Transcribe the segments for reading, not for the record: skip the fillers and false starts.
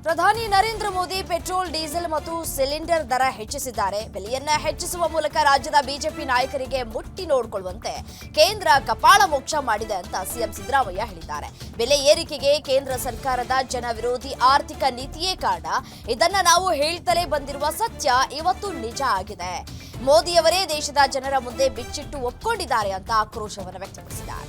ಪ್ರಧಾನಿ Narendra Modi petrol diesel ಮತ್ತು cylinder ದರ ಹೆಚ್ಚಿಸಿದ್ದಾರೆ. ಬೆಲೆಯನ್ನ ಹೆಚ್ಚಿಸುವ ಮೂಲಕ ರಾಜ್ಯದ ಬಿಜೆಪಿ ನಾಯಕರಿಗೆ ಮುಟ್ಟಿ ನೋಡಿಕೊಳ್ಳುವಂತೆ ಕೇಂದ್ರ ಕಪಾಳ ಮೋಕ್ಷ ಮಾಡಿದೆ ಅಂತ ಸಿಎಂ ಸಿದ್ದರಾಮಯ್ಯ ಹೇಳಿದ್ದಾರೆ. ಬೆಲೆ ಏರಿಕೆಗೆ ಕೇಂದ್ರ ಸರ್ಕಾರದ ಜನ ವಿರೋಧಿ ಆರ್ಥಿಕ ನೀತಿಯೇ ಕಾರಣ. ಇದನ್ನ ನಾವು ಹೇಳ್ತಲೇ ಬಂದಿರುವ ಸತ್ಯ ಇವತ್ತು ನಿಜ ಆಗಿದೆ. ಮೋದಿಯವರೇ ದೇಶದ ಜನರ ಮುಂದೆ ಬಿಚ್ಚಿಟ್ಟು ಒಪ್ಪಿಕೊಂಡಿದ್ದಾರೆ ಅಂತ ಆಕ್ರೋಶವನ್ನು ವ್ಯಕ್ತಪಡಿಸಿದ್ದಾರೆ.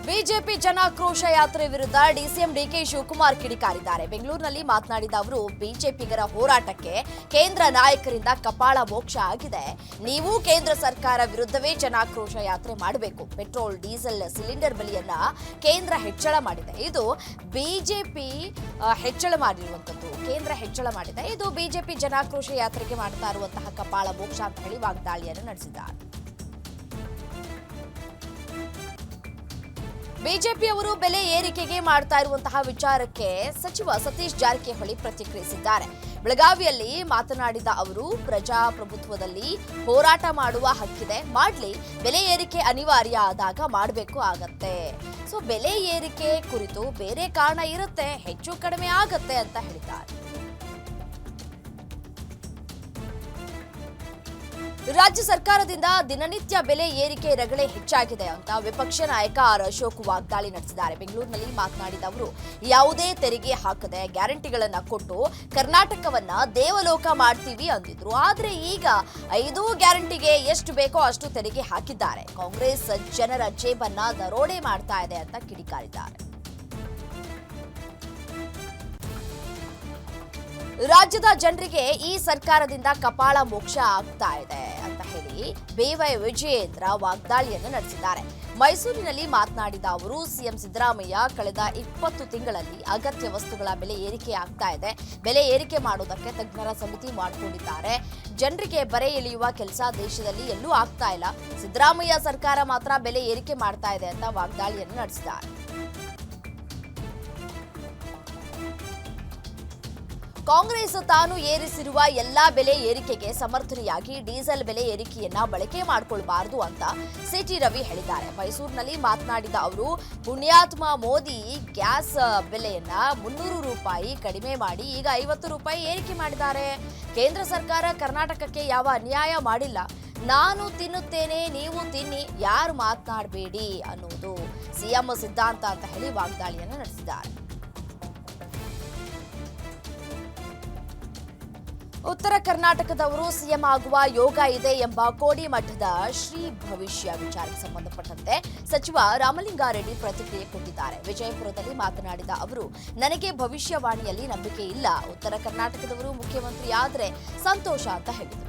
ಬಿಜೆಪಿ ಜನಾಕ್ರೋಶ ಯಾತ್ರೆ ವಿರುದ್ಧ ಡಿಸಿಎಂ ಡಿಕೆ ಶಿವಕುಮಾರ್ ಕಿಡಿಕಾರಿದ್ದಾರೆ. ಬೆಂಗಳೂರಿನಲ್ಲಿ ಮಾತನಾಡಿದ ಅವರು, ಬಿಜೆಪಿಗರ ಹೋರಾಟಕ್ಕೆ ಕೇಂದ್ರ ನಾಯಕರಿಂದ ಕಪಾಳ ಮೋಕ್ಷ ಆಗಿದೆ. ನೀವು ಕೇಂದ್ರ ಸರ್ಕಾರ ವಿರುದ್ಧವೇ ಜನಾಕ್ರೋಶ ಯಾತ್ರೆ ಮಾಡಬೇಕು. ಪೆಟ್ರೋಲ್ ಡೀಸೆಲ್ ಸಿಲಿಂಡರ್ ಬೆಲೆಯನ್ನ ಕೇಂದ್ರ ಹೆಚ್ಚಳ ಮಾಡಿದೆ. ಇದು ಬಿಜೆಪಿ ಹೆಚ್ಚಳ ಮಾಡಿರುವಂತದ್ದು. ಕೇಂದ್ರ ಹೆಚ್ಚಳ ಮಾಡಿದೆ. ಇದು ಬಿಜೆಪಿ ಜನಾಕ್ರೋಶ ಯಾತ್ರೆಗೆ ಮಾಡ್ತಾ ಇರುವಂತಹ ಕಪಾಳ ಮೋಕ್ಷ ಅಂತ ಹೇಳಿ ವಾಗ್ದಾಳಿಯನ್ನು ನಡೆಸಿದ್ದಾರೆ. ಬಿಜೆಪಿಯವರು ಬೆಲೆ ಏರಿಕೆಗೆ ಮಾಡ್ತಾ ಇರುವಂತಹ ವಿಚಾರಕ್ಕೆ ಸಚಿವ ಸತೀಶ್ ಜಾರಕಿಹೊಳಿ ಪ್ರತಿಕ್ರಿಯಿಸಿದ್ದಾರೆ. ಬೆಳಗಾವಿಯಲ್ಲಿ ಮಾತನಾಡಿದ ಅವರು, ಪ್ರಜಾಪ್ರಭುತ್ವದಲ್ಲಿ ಹೋರಾಟ ಮಾಡುವ ಹಕ್ಕಿದೆ, ಮಾಡ್ಲಿ. ಬೆಲೆ ಏರಿಕೆ ಅನಿವಾರ್ಯ ಆದಾಗ ಮಾಡಬೇಕು ಆಗತ್ತೆ. ಸೊ ಬೆಲೆ ಏರಿಕೆ ಕುರಿತು ಬೇರೆ ಕಾರಣ ಇರುತ್ತೆ, ಹೆಚ್ಚು ಕಡಿಮೆ ಆಗತ್ತೆ ಅಂತ ಹೇಳಿದ್ದಾರೆ. ರಾಜ್ಯ ಸರ್ಕಾರದಿಂದ ದಿನನಿತ್ಯ ಬೆಲೆ ಏರಿಕೆ ರಗಳೆ ಹೆಚ್ಚಾಗಿದೆ ಅಂತ ವಿಪಕ್ಷ ನಾಯಕ ಆರ್ ಅಶೋಕ್ ವಾಗ್ದಾಳಿ ನಡೆಸಿದ್ದಾರೆ. ಬೆಂಗಳೂರಿನಲ್ಲಿ ಮಾತನಾಡಿದ ಅವರು, ಯಾವುದೇ ತೆರಿಗೆ ಹಾಕದೆ ಗ್ಯಾರಂಟಿಗಳನ್ನ ಕೊಟ್ಟು ಕರ್ನಾಟಕವನ್ನ ದೇವಲೋಕ ಮಾಡ್ತೀವಿ ಅಂದಿದ್ರು. ಆದ್ರೆ ಈಗ 5 ಗ್ಯಾರಂಟಿಗೆ ಎಷ್ಟು ಬೇಕೋ ಅಷ್ಟು ತೆರಿಗೆ ಹಾಕಿದ್ದಾರೆ. ಕಾಂಗ್ರೆಸ್ ಜನರ ಜೇಬನ್ನ ದರೋಡೆ ಮಾಡ್ತಾ ಇದೆ ಅಂತ ಕಿಡಿಕಾರಿದ್ದಾರೆ. ರಾಜ್ಯದ ಜನರಿಗೆ ಈ ಸರ್ಕಾರದಿಂದ ಕಪಾಳ ಮೋಕ್ಷ ಆಗ್ತಾ ಇದೆ ಅಂತ ಹೇಳಿ ಬೇವೈ ವಿಜಯೇಂದ್ರ ವಾಗ್ದಾಳಿಯನ್ನು ನಡೆಸಿದ್ದಾರೆ. ಮೈಸೂರಿನಲ್ಲಿ ಮಾತನಾಡಿದ ಅವರು, ಸಿಎಂ ಸಿದ್ದರಾಮಯ್ಯ ಕಳೆದ 20 ತಿಂಗಳಲ್ಲಿ ಅಗತ್ಯ ವಸ್ತುಗಳ ಬೆಲೆ ಏರಿಕೆ ಆಗ್ತಾ ಇದೆ. ಬೆಲೆ ಏರಿಕೆ ಮಾಡೋದಕ್ಕೆ ತಜ್ಞರ ಸಮಿತಿ ಮಾಡಿಕೊಂಡಿದ್ದಾರೆ. ಜನರಿಗೆ ಬರೆ ಎಳೆಯುವ ಕೆಲಸ ದೇಶದಲ್ಲಿ ಎಲ್ಲೂ ಆಗ್ತಾ ಇಲ್ಲ. ಸಿದ್ದರಾಮಯ್ಯ ಸರ್ಕಾರ ಮಾತ್ರ ಬೆಲೆ ಏರಿಕೆ ಮಾಡ್ತಾ ಇದೆ ಅಂತ ವಾಗ್ದಾಳಿಯನ್ನು ನಡೆಸಿದ್ದಾರೆ. ಕಾಂಗ್ರೆಸ್ ತಾನು ಏರಿಸಿರುವ ಎಲ್ಲಾ ಬೆಲೆ ಏರಿಕೆಗೆ ಸಮರ್ಥನೆಯಾಗಿ ಡೀಸೆಲ್ ಬೆಲೆ ಏರಿಕೆಯನ್ನ ಬಳಕೆ ಮಾಡಿಕೊಳ್ಳಬಾರದು ಅಂತ ಸಿಟಿ ರವಿ ಹೇಳಿದ್ದಾರೆ. ಮೈಸೂರಿನಲ್ಲಿ ಮಾತನಾಡಿದ ಅವರು, ಪುಣ್ಯಾತ್ಮ ಮೋದಿ ಗ್ಯಾಸ್ ಬೆಲೆಯನ್ನ 300 ರೂಪಾಯಿ ಕಡಿಮೆ ಮಾಡಿ ಈಗ 50 ರೂಪಾಯಿ ಏರಿಕೆ ಮಾಡಿದ್ದಾರೆ. ಕೇಂದ್ರ ಸರ್ಕಾರ ಕರ್ನಾಟಕಕ್ಕೆ ಯಾವ ಅನ್ಯಾಯ ಮಾಡಿಲ್ಲ. ನಾನು ತಿನ್ನುತ್ತೇನೆ, ನೀವು ತಿನ್ನಿ, ಯಾರು ಮಾತನಾಡಬೇಡಿ ಅನ್ನುವುದು ಸಿಎಂ ಸಿದ್ಧಾಂತ ಅಂತ ಹೇಳಿ ವಾಗ್ದಾಳಿಯನ್ನು ನಡೆಸಿದ್ದಾರೆ. ಉತ್ತರ ಕರ್ನಾಟಕದವರು ಸಿಎಂ ಆಗುವ ಯೋಗ ಇದೆ ಎಂಬ ಕೋಡಿಮಠದ ಶ್ರೀ ಭವಿಷ್ಯ ವಿಚಾರಕ್ಕೆ ಸಂಬಂಧಪಟ್ಟಂತೆ ಸಚಿವ ರಾಮಲಿಂಗಾರೆಡ್ಡಿ ಪ್ರತಿಕ್ರಿಯೆ ಕೊಟ್ಟಿದ್ದಾರೆ. ವಿಜಯಪುರದಲ್ಲಿ ಮಾತನಾಡಿದ ಅವರು, ನನಗೆ ಭವಿಷ್ಯವಾಣಿಯಲ್ಲಿ ನಂಬಿಕೆ ಇಲ್ಲ. ಉತ್ತರ ಕರ್ನಾಟಕದವರು ಮುಖ್ಯಮಂತ್ರಿ ಆದ್ರೆ ಸಂತೋಷ ಅಂತ ಹೇಳಿದರು.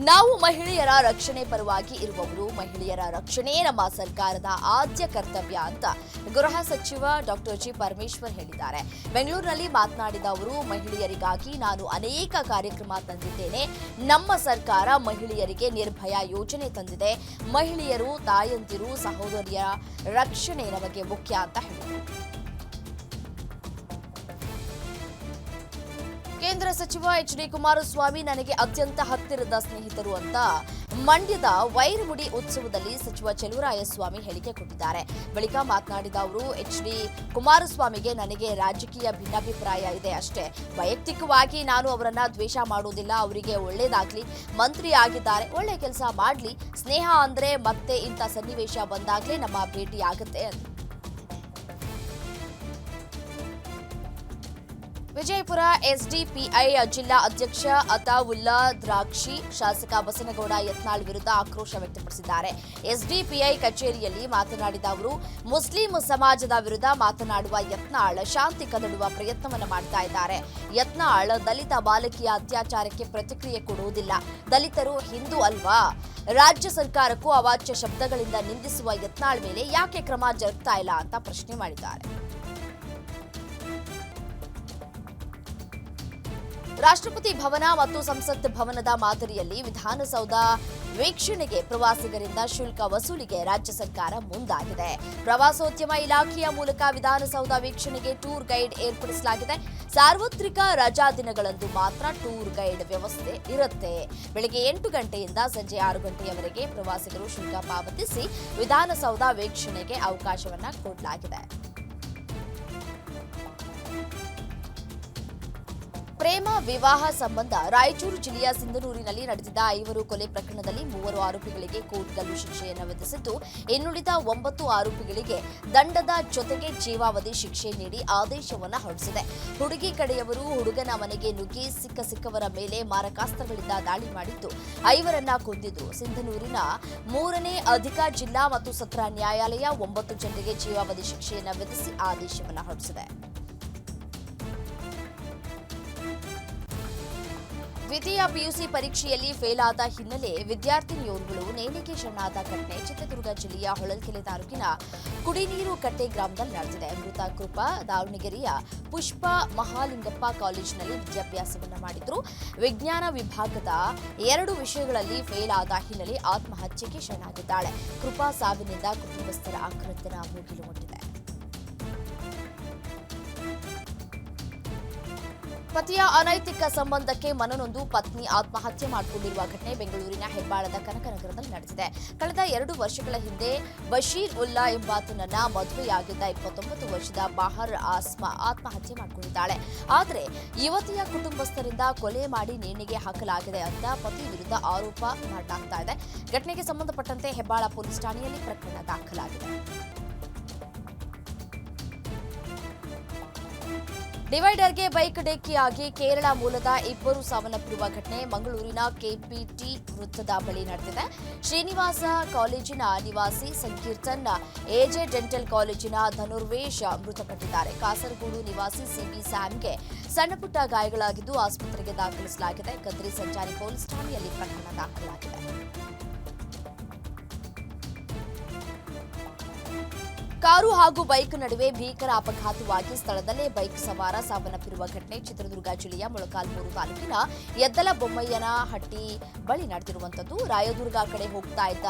ನಾವು ಮಹಿಳೆಯರ ರಕ್ಷಣೆ ಪರವಾಗಿ ಇರುವವರು. ಮಹಿಳೆಯರ ರಕ್ಷಣೆ ನಮ್ಮ ಸರ್ಕಾರದ ಆದ್ಯ ಕರ್ತವ್ಯ ಅಂತ ಗೃಹ ಸಚಿವ ಡಾಕ್ಟರ್ ಜಿ ಪರಮೇಶ್ವರ್ ಹೇಳಿದ್ದಾರೆ. ಬೆಂಗಳೂರಿನಲ್ಲಿ ಮಾತನಾಡಿದ ಅವರು, ಮಹಿಳೆಯರಿಗಾಗಿ ನಾನು ಅನೇಕ ಕಾರ್ಯಕ್ರಮ ತಂದಿದ್ದೇನೆ. ನಮ್ಮ ಸರ್ಕಾರ ಮಹಿಳೆಯರಿಗೆ ನಿರ್ಭಯ ಯೋಜನೆ ತಂದಿದೆ. ಮಹಿಳೆಯರು, ತಾಯಂದಿರು, ಸಹೋದರಿಯರ ರಕ್ಷಣೆ ನಮಗೆ ಮುಖ್ಯ ಅಂತ ಹೇಳಿದರು. ಕೇಂದ್ರ ಸಚಿವ ಎಚ್.ಡಿ. ಕುಮಾರಸ್ವಾಮಿ ನನಗೆ ಅತ್ಯಂತ ಹತ್ತಿರದ ಸ್ನೇಹಿತರು ಅಂತ ಮಂಡ್ಯದ ವೈರಮುಡಿ ಉತ್ಸವದಲ್ಲಿ ಸಚಿವ ಚೆಲುವರಾಯಸ್ವಾಮಿ ಹೇಳಿಕೆ ಕೊಟ್ಟಿದ್ದಾರೆ. ಬಳಿಕ ಮಾತನಾಡಿದ ಅವರು, ಎಚ್.ಡಿ. ಕುಮಾರಸ್ವಾಮಿಗೆ ನನಗೆ ರಾಜಕೀಯ ಭಿನ್ನಾಭಿಪ್ರಾಯ ಇದೆ ಅಷ್ಟೇ. ವೈಯಕ್ತಿಕವಾಗಿ ನಾನು ಅವರನ್ನ ದ್ವೇಷ ಮಾಡುವುದಿಲ್ಲ. ಅವರಿಗೆ ಒಳ್ಳೇದಾಗ್ಲಿ, ಮಂತ್ರಿ ಆಗಿದ್ದಾರೆ, ಒಳ್ಳೆ ಕೆಲಸ ಮಾಡ್ಲಿ. ಸ್ನೇಹ ಅಂದ್ರೆ ಮತ್ತೆ ಇಂಥ ಸನ್ನಿವೇಶ ಬಂದಾಗ್ಲೇ ನಮ್ಮ ಭೇಟಿ ಆಗುತ್ತೆ ಅಂತ. ವಿಜಯಪುರ ಎಸ್ಡಿಪಿಐ ಜಿಲ್ಲಾ ಅಧ್ಯಕ್ಷ ಅತಾವುಲ್ಲಾ ದ್ರಾಕ್ಷಿ ಶಾಸಕ ಬಸನಗೌಡ ಯತ್ನಾಳ್ ವಿರುದ್ಧ ಆಕ್ರೋಶ ವ್ಯಕ್ತಪಡಿಸಿದ್ದಾರೆ. ಎಸ್ಡಿಪಿಐ ಕಚೇರಿಯಲ್ಲಿ ಮಾತನಾಡಿದ ಅವರು, ಮುಸ್ಲಿಂ ಸಮಾಜದ ವಿರುದ್ಧ ಮಾತನಾಡುವ ಯತ್ನಾಳ್ ಶಾಂತಿ ಕದಡುವ ಪ್ರಯತ್ನವನ್ನು ಮಾಡ್ತಾ ಇದ್ದಾರೆ. ಯತ್ನಾಳ್ ದಲಿತ ಬಾಲಕಿಯ ಅತ್ಯಾಚಾರಕ್ಕೆ ಪ್ರತಿಕ್ರಿಯೆ ಕೊಡುವುದಿಲ್ಲ. ದಲಿತರು ಹಿಂದೂ ಅಲ್ವಾ? ರಾಜ್ಯ ಸರ್ಕಾರಕ್ಕೂ ಅವಾಚ್ಯ ಶಬ್ದಗಳಿಂದ ನಿಂದಿಸುವ ಯತ್ನಾಳ್ ಮೇಲೆ ಯಾಕೆ ಕ್ರಮ ಜರುಗ್ತಾ ಇಲ್ಲ ಅಂತ ಪ್ರಶ್ನೆ ಮಾಡಿದ್ದಾರೆ. ರಾಷ್ಟ್ರಪತಿ ಭವನ ಮತ್ತು ಸಂಸತ್ ಭವನದ ಮಾದರಿಯಲ್ಲಿ ವಿಧಾನಸೌಧ ವೀಕ್ಷಣೆಗೆ ಪ್ರವಾಸಿಗರಿಂದ ಶುಲ್ಕ ವಸೂಲಿಗೆ ರಾಜ್ಯ ಸರ್ಕಾರ ಮುಂದಾಗಿದೆ. ಪ್ರವಾಸೋದ್ಯಮ ಇಲಾಖೆಯ ಮೂಲಕ ವಿಧಾನಸೌಧ ವೀಕ್ಷಣೆಗೆ ಟೂರ್ ಗೈಡ್ ಏರ್ಪಡಿಸಲಾಗಿದೆ. ಸಾರ್ವತ್ರಿಕ ರಜಾ ದಿನಗಳಂದು ಮಾತ್ರ ಟೂರ್ ಗೈಡ್ ವ್ಯವಸ್ಥೆ ಇರುತ್ತೆ. ಬೆಳಗ್ಗೆ 8 ಗಂಟೆಯಿಂದ ಸಂಜೆ 6 ಗಂಟೆಯವರೆಗೆ ಪ್ರವಾಸಿಗರು ಶುಲ್ಕ ಪಾವತಿಸಿ ವಿಧಾನಸೌಧ ವೀಕ್ಷಣೆಗೆ ಅವಕಾಶವನ್ನ ಕೊಡಲಾಗಿದೆ. ಪ್ರೇಮ ವಿವಾಹ ಸಂಬಂಧ ರಾಯಚೂರು ಜಿಲ್ಲೆಯ ಸಿಂಧನೂರಿನಲ್ಲಿ ನಡೆದಿದ್ದ 5 ಕೊಲೆ ಪ್ರಕರಣದಲ್ಲಿ 3 ಆರೋಪಿಗಳಿಗೆ ಕೋರ್ಟ್ ಗಲ್ಲು ಶಿಕ್ಷೆಯನ್ನು ವಿಧಿಸಿದ್ದು, ಇನ್ನುಳಿದ 9 ಆರೋಪಿಗಳಿಗೆ ದಂಡದ ಜೊತೆಗೆ ಜೀವಾವಧಿ ಶಿಕ್ಷೆ ನೀಡಿ ಆದೇಶವನ್ನು ಹೊರಡಿಸಿದೆ. ಹುಡುಗಿ ಕಡೆಯವರು ಹುಡುಗನ ಮನೆಗೆ ನುಗ್ಗಿ ಸಿಕ್ಕವರ ಮೇಲೆ ಮಾರಕಾಸ್ತ್ರಗಳಿಂದ ದಾಳಿ ಮಾಡಿದ್ದು 5ರನ್ನ ಕೊಂದಿದ್ರು. ಸಿಂಧನೂರಿನ 3ನೇ ಅಧಿಕ ಜಿಲ್ಲಾ ಮತ್ತು ಸತ್ರ ನ್ಯಾಯಾಲಯ 9 ಜನರಿಗೆ ಜೀವಾವಧಿ ಶಿಕ್ಷೆಯನ್ನು ವಿಧಿಸಿ ಆದೇಶವನ್ನು ಹೊರಡಿಸಿದೆ. ದ್ವಿತೀಯ ಪಿಯುಸಿ ಪರೀಕ್ಷೆಯಲ್ಲಿ ಫೇಲ್ ಆದ ಹಿನ್ನೆಲೆ ವಿದ್ಯಾರ್ಥಿನಿಯೋರ್ವಳು ನೇಣಿಗೆ ಶರಣಾದ ಘಟನೆ ಚಿತ್ರದುರ್ಗ ಜಿಲ್ಲೆಯ ಹೊಳಲ್ಕೆರೆ ತಾಲೂಕಿನ ಕುಡಿನೀರು ಕಟ್ಟೆ ಗ್ರಾಮದಲ್ಲಿ ನಡೆದಿದೆ. ಮೃತ ಕೃಪಾ ದಾವಣಗೆರೆಯ ಪುಷ್ಪ ಮಹಾಲಿಂಗಪ್ಪ ಕಾಲೇಜಿನಲ್ಲಿ ವಿದ್ಯಾಭ್ಯಾಸವನ್ನು ಮಾಡಿದ್ರು. ವಿಜ್ಞಾನ ವಿಭಾಗದ 2 ವಿಷಯಗಳಲ್ಲಿ ಫೇಲ್ ಆದ ಹಿನ್ನೆಲೆ ಆತ್ಮಹತ್ಯೆಗೆ ಶರಣಾಗಿದ್ದಾಳೆ. ಕೃಪಾ ಸಾವಿನಿಂದ ಕುಟುಂಬಸ್ಥರ ಆಕ್ರಂದನ ಮುಗಿಲು ಮುಟ್ಟಿದೆ. ಪತಿಯ ಅನೈತಿಕ ಸಂಬಂಧಕ್ಕೆ ಮನನೊಂದು ಪತ್ನಿ ಆತ್ಮಹತ್ಯೆ ಮಾಡಿಕೊಂಡಿರುವ ಘಟನೆ ಬೆಂಗಳೂರಿನ ಹೆಬ್ಬಾಳದ ಕನಕನಗರದಲ್ಲಿ ನಡೆದಿದೆ. ಕಳೆದ 2 ವರ್ಷಗಳ ಹಿಂದೆ ಬಶೀರ್ ಉಲ್ಲಾ ಎಂಬಾತನನ್ನ ಮದುವೆಯಾಗಿದ್ದ 29 ವರ್ಷದ ಬಹರ್ ಆಸ್ಮಾ ಆತ್ಮಹತ್ಯೆ ಮಾಡಿಕೊಂಡಿದ್ದಾಳೆ. ಆದರೆ ಯುವತಿಯ ಕುಟುಂಬಸ್ಥರಿಂದ ಕೊಲೆ ಮಾಡಿ ನೇಣಿಗೆ ಹಾಕಲಾಗಿದೆ ಅಂತ ಪತಿ ವಿರುದ್ಧ ಆರೋಪ ಮಾಡಲಾಗ್ತಾ ಇದೆ. ಘಟನೆಗೆ ಸಂಬಂಧಪಟ್ಟಂತೆ ಹೆಬ್ಬಾಳ ಪೊಲೀಸ್ ಠಾಣೆಯಲ್ಲಿ ಪ್ರಕರಣ ದಾಖಲಾಗಿದೆ. ಡಿವೈಡರ್ಗೆ ಬೈಕ್ ಡಿಕ್ಕಿಯಾಗಿ ಕೇರಳ ಮೂಲದ 2 ಸಾವನ್ನಪ್ಪಿರುವ ಘಟನೆ ಮಂಗಳೂರಿನ ಕೆಪಿಟಿ ವೃತ್ತದ ಬಳಿ ನಡೆದಿದೆ. ಶ್ರೀನಿವಾಸ ಕಾಲೇಜಿನ ನಿವಾಸಿ ಸಂಕೀರ್ತನ್, ಎಜೆ ಡೆಂಟಲ್ ಕಾಲೇಜಿನ ಧನುರ್ವೇಶ್ ಮೃತಪಟ್ಟಿದ್ದಾರೆ. ಕಾಸರಗೋಡು ನಿವಾಸಿ ಸಿಬಿ ಸ್ಯಾಮ್ಗೆ ಸಣ್ಣಪುಟ್ಟ ಗಾಯಗಳಾಗಿದ್ದು ಆಸ್ಪತ್ರೆಗೆ ದಾಖಲಿಸಲಾಗಿದೆ. ಕದ್ರಿ ಸಂಚಾರಿ ಪೊಲೀಸ್ ಠಾಣೆಯಲ್ಲಿ ಪ್ರಕರಣ ದಾಖಲಾಗಿದೆ. ಕಾರು ಹಾಗೂ ಬೈಕ್ ನಡುವೆ ಭೀಕರ ಅಪಘಾತವಾಗಿ ಸ್ಥಳದಲ್ಲೇ ಬೈಕ್ ಸವಾರ ಸಾವನ್ನಪ್ಪಿರುವ ಘಟನೆ ಚಿತ್ರದುರ್ಗ ಜಿಲ್ಲೆಯ ಮೊಳಕಾಲ್ಮೂರು ತಾಲೂಕಿನ ಯದ್ದಲ ಬೊಮ್ಮಯ್ಯನಹಟ್ಟಿ ಬಳಿ ನಡೆದಿರುವಂತದ್ದು. ರಾಯದುರ್ಗ ಕಡೆ ಹೋಗ್ತಾ ಇದ್ದ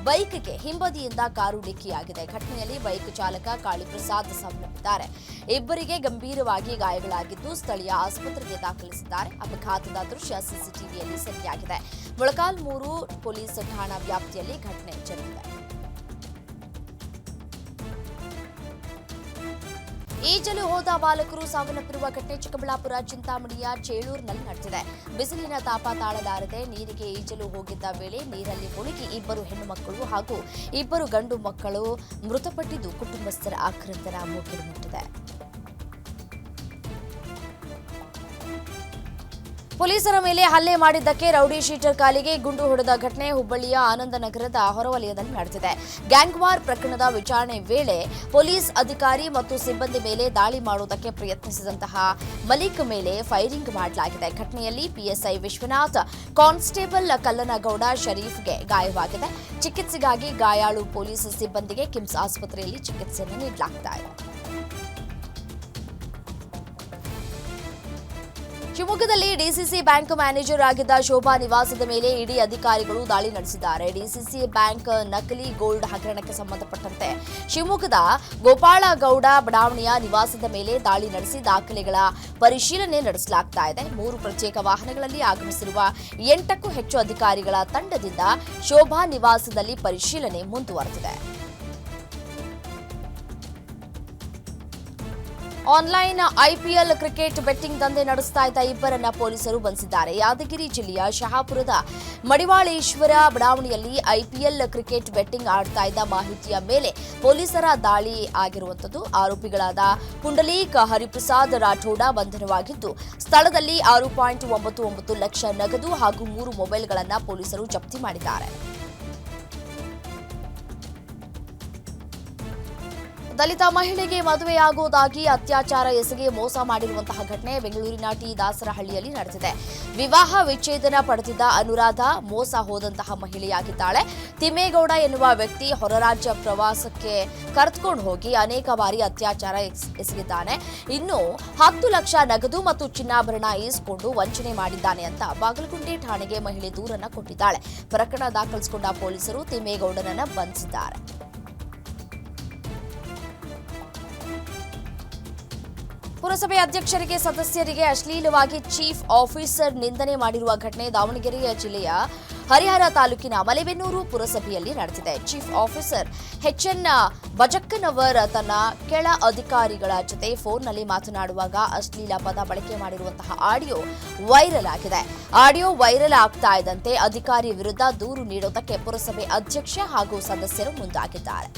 ಬೈಕ್ಗೆ ಹಿಂಬದಿಯಿಂದ ಕಾರು ಡಿಕ್ಕಿಯಾಗಿದೆ. ಘಟನೆಯಲ್ಲಿ ಬೈಕ್ ಚಾಲಕ ಕಾಳಿಪ್ರಸಾದ್ ಸಾವನ್ನಪ್ಪಿದ್ದಾರೆ. ಇಬ್ಬರಿಗೆ ಗಂಭೀರವಾಗಿ ಗಾಯಗಳಾಗಿದ್ದು ಸ್ಥಳೀಯ ಆಸ್ಪತ್ರೆಗೆ ದಾಖಲಿಸಿದ್ದಾರೆ. ಅಪಘಾತದ ದೃಶ್ಯ ಸಿಸಿಟಿವಿಯಲ್ಲಿ ಸೆರೆಯಾಗಿದೆ. ಮೊಳಕಾಲ್ಮೂರು ಪೊಲೀಸ್ ಠಾಣಾ ವ್ಯಾಪ್ತಿಯಲ್ಲಿ ಘಟನೆ ಜರುಗಿದೆ. ಈಜಲು ಹೋದ ಬಾಲಕರು ಸಾವನ್ನಪ್ಪಿರುವ ಘಟನೆ ಚಿಕ್ಕಬಳ್ಳಾಪುರ ಚಿಂತಾಮಣಿಯ ಚೇಳೂರಿನಲ್ಲಿ ನಡೆದಿದೆ. ಬಿಸಿಲಿನ ತಾಪ ತಾಳಲಾರದೆ ನೀರಿಗೆ ಈಜಲು ಹೋಗಿದ್ದ ವೇಳೆ ನೀರಲ್ಲಿ ಮುಳುಗಿ 2 ಹೆಣ್ಣು ಮಕ್ಕಳು ಹಾಗೂ 2 ಗಂಡು ಮಕ್ಕಳು ಮೃತಪಟ್ಟಿದ್ದು ಕುಟುಂಬಸ್ಥರ ಆಕ್ರಂದನ ಮುಗಿಲು ಮುಟ್ಟಿದೆ. ಪೊಲೀಸರ ಮೇಲೆ ಹಲ್ಲೆ ಮಾಡಿದ್ದಕ್ಕೆ ರೌಡಿ ಶೀಟರ್ ಕಾಲಿಗೆ ಗುಂಡು ಹೊಡೆದ ಘಟನೆ ಹುಬ್ಬಳ್ಳಿಯ ಆನಂದನಗರದ ಹೊರವಲಯದಲ್ಲಿ ನಡೆದಿದೆ. ಗ್ಯಾಂಗ್ವಾರ್ ಪ್ರಕರಣದ ವಿಚಾರಣೆ ವೇಳೆ ಪೊಲೀಸ್ ಅಧಿಕಾರಿ ಮತ್ತು ಸಿಬ್ಬಂದಿ ಮೇಲೆ ದಾಳಿ ಮಾಡುವುದಕ್ಕೆ ಪ್ರಯತ್ನಿಸಿದಂತಹ ಮಲಿಕ್ ಮೇಲೆ ಫೈರಿಂಗ್ ಮಾಡಲಾಗಿದೆ. ಘಟನೆಯಲ್ಲಿ ಪಿಎಸ್ಐ ವಿಶ್ವನಾಥ್, ಕಾನ್ಸ್ಟೇಬಲ್ ಕಲ್ಲನಗೌಡ ಶರೀಫ್ಗೆ ಗಾಯವಾಗಿದೆ. ಚಿಕಿತ್ಸೆಗಾಗಿ ಗಾಯಾಳು ಪೊಲೀಸ್ ಸಿಬ್ಬಂದಿಗೆ ಕಿಮ್ಸ್ ಆಸ್ಪತ್ರೆಯಲ್ಲಿ ಚಿಕಿತ್ಸೆಯನ್ನು ನೀಡಲಾಗುತ್ತಿದೆ. ಶಿವಮೊಗ್ಗದಲ್ಲಿ ಡಿಸಿಸಿ ಬ್ಯಾಂಕ್ ಮ್ಯಾನೇಜರ್ ಆಗಿದ್ದ ಶೋಭಾ ನಿವಾಸದ ಮೇಲೆ ಇಡಿ ಅಧಿಕಾರಿಗಳು ದಾಳಿ ನಡೆಸಿದ್ದಾರೆ. ಡಿಸಿಸಿ ಬ್ಯಾಂಕ್ ನಕಲಿ ಗೋಲ್ಡ್ ಹಗರಣಕ್ಕೆ ಸಂಬಂಧಪಟ್ಟಂತೆ ಶಿವಮೊಗ್ಗದ ಗೋಪಾಳಗೌಡ ಬಡಾವಣೆಯ ನಿವಾಸದ ಮೇಲೆ ದಾಳಿ ನಡೆಸಿ ದಾಖಲೆಗಳ ಪರಿಶೀಲನೆ ನಡೆಸಲಾಗ್ತಾ ಇದೆ. 3 ಪ್ರತ್ಯೇಕ ವಾಹನಗಳಲ್ಲಿ ಆಗಮಿಸಿರುವ 8ಕ್ಕೂ ಹೆಚ್ಚು ಅಧಿಕಾರಿಗಳ ತಂಡದಿಂದ ಶೋಭಾ ನಿವಾಸದಲ್ಲಿ ಪರಿಶೀಲನೆ ಮುಂದುವರೆದಿದೆ. ಆನ್ಲೈನ್ ಐಪಿಎಲ್ ಕ್ರಿಕೆಟ್ ಬೆಟ್ಟಿಂಗ್ ದಂಧೆ ನಡೆಸ್ತಾ ಇದ್ದ 2ರನ್ನ ಪೊಲೀಸರು ಬಂಧಿಸಿದ್ದಾರೆ. ಯಾದಗಿರಿ ಜಿಲ್ಲೆಯ ಶಹಾಪುರದ ಮಡಿವಾಳೇಶ್ವರ ಬಡಾವಣೆಯಲ್ಲಿ ಐಪಿಎಲ್ ಕ್ರಿಕೆಟ್ ಬೆಟ್ಟಿಂಗ್ ಆಡ್ತಾ ಇದ್ದ ಮಾಹಿತಿಯ ಮೇಲೆ ಪೊಲೀಸರ ದಾಳಿ ಆಗಿರುವಂತದ್ದು. ಆರೋಪಿಗಳಾದ ಪುಂಡಲೀಕ್ ಹರಿಪ್ರಸಾದ್ ರಾಠೋಡ ಬಂಧನವಾಗಿದ್ದು ಸ್ಥಳದಲ್ಲಿ 6.99 ಲಕ್ಷ ನಗದು ಹಾಗೂ 3 ಮೊಬೈಲ್ಗಳನ್ನು ಪೊಲೀಸರು ಜಪ್ತಿ ಮಾಡಿದ್ದಾರೆ. ದಲಿತ ಮಹಿಳೆಗೆ ಮದುವೆಯಾಗುವುದಾಗಿ ಅತ್ಯಾಚಾರ ಎಸಗಿ ಮೋಸ ಮಾಡಿರುವಂತಹ ಘಟನೆ ಬೆಂಗಳೂರಿನ ಟಿ ದಾಸರಹಳ್ಳಿಯಲ್ಲಿ ನಡೆದಿದೆ. ವಿವಾಹ ವಿಚ್ಛೇದನ ಪಡೆದಿದ್ದ ಅನುರಾಧ ಮೋಸ ಹೋದಂತಹ ಮಹಿಳೆಯಾಗಿದ್ದಾಳೆ. ತಿಮ್ಮೇಗೌಡ ಎನ್ನುವ ವ್ಯಕ್ತಿ ಹೊರರಾಜ್ಯ ಪ್ರವಾಸಕ್ಕೆ ಕರೆದುಕೊಂಡು ಹೋಗಿ ಅನೇಕ ಬಾರಿ ಅತ್ಯಾಚಾರ ಎಸಗಿದ್ದಾನೆ. ಇನ್ನು 10 ಲಕ್ಷ ನಗದು ಮತ್ತು ಚಿನ್ನಾಭರಣ ಈಸ್ಕೊಂಡು ವಂಚನೆ ಮಾಡಿದ್ದಾನೆ ಅಂತ ಬಾಗಲಕೋಟೆ ಠಾಣೆಗೆ ಮಹಿಳೆ ದೂರನ್ನ ಕೊಟ್ಟಿದ್ದಾಳೆ. ಪ್ರಕರಣ ದಾಖಲಿಸಿಕೊಂಡ ಪೊಲೀಸರು ತಿಮ್ಮೇಗೌಡನನ್ನ ಬಂಧಿಸಿದ್ದಾರೆ. ಪುರಸಭೆ ಅಧ್ಯಕ್ಷರಿಗೆ ಸದಸ್ಯರಿಗೆ ಅಶ್ಲೀಲವಾಗಿ ಚೀಫ್ ಆಫೀಸರ್ ನಿಂದನೆ ಮಾಡಿರುವ ಘಟನೆ ದಾವಣಗೆರೆ ಜಿಲ್ಲೆಯ ಹರಿಹರ ತಾಲೂಕಿನ ಮಲೆಬೆನ್ನೂರು ಪುರಸಭೆಯಲ್ಲಿ ನಡೆದಿದೆ. ಚೀಫ್ ಆಫೀಸರ್ ಎಚ್ಎನ್ ಬಜಕ್ಕನವರ್ ತನ್ನ ಕೆಳ ಅಧಿಕಾರಿಗಳ ಜೊತೆ ಫೋನ್ನಲ್ಲಿ ಮಾತನಾಡುವಾಗ ಅಶ್ಲೀಲ ಪದ ಬಳಕೆ ಮಾಡಿರುವಂತಹ ಆಡಿಯೋ ವೈರಲ್ ಆಗಿದೆ. ಆಡಿಯೋ ವೈರಲ್ ಆಗ್ತಾ ಇದ್ದಂತೆ ಅಧಿಕಾರಿ ವಿರುದ್ಧ ದೂರು ನೀಡುವುದಕ್ಕೆ ಪುರಸಭೆ ಅಧ್ಯಕ್ಷ ಹಾಗೂ ಸದಸ್ಯರು ಮುಂದಾಗಿದ್ದಾರೆ.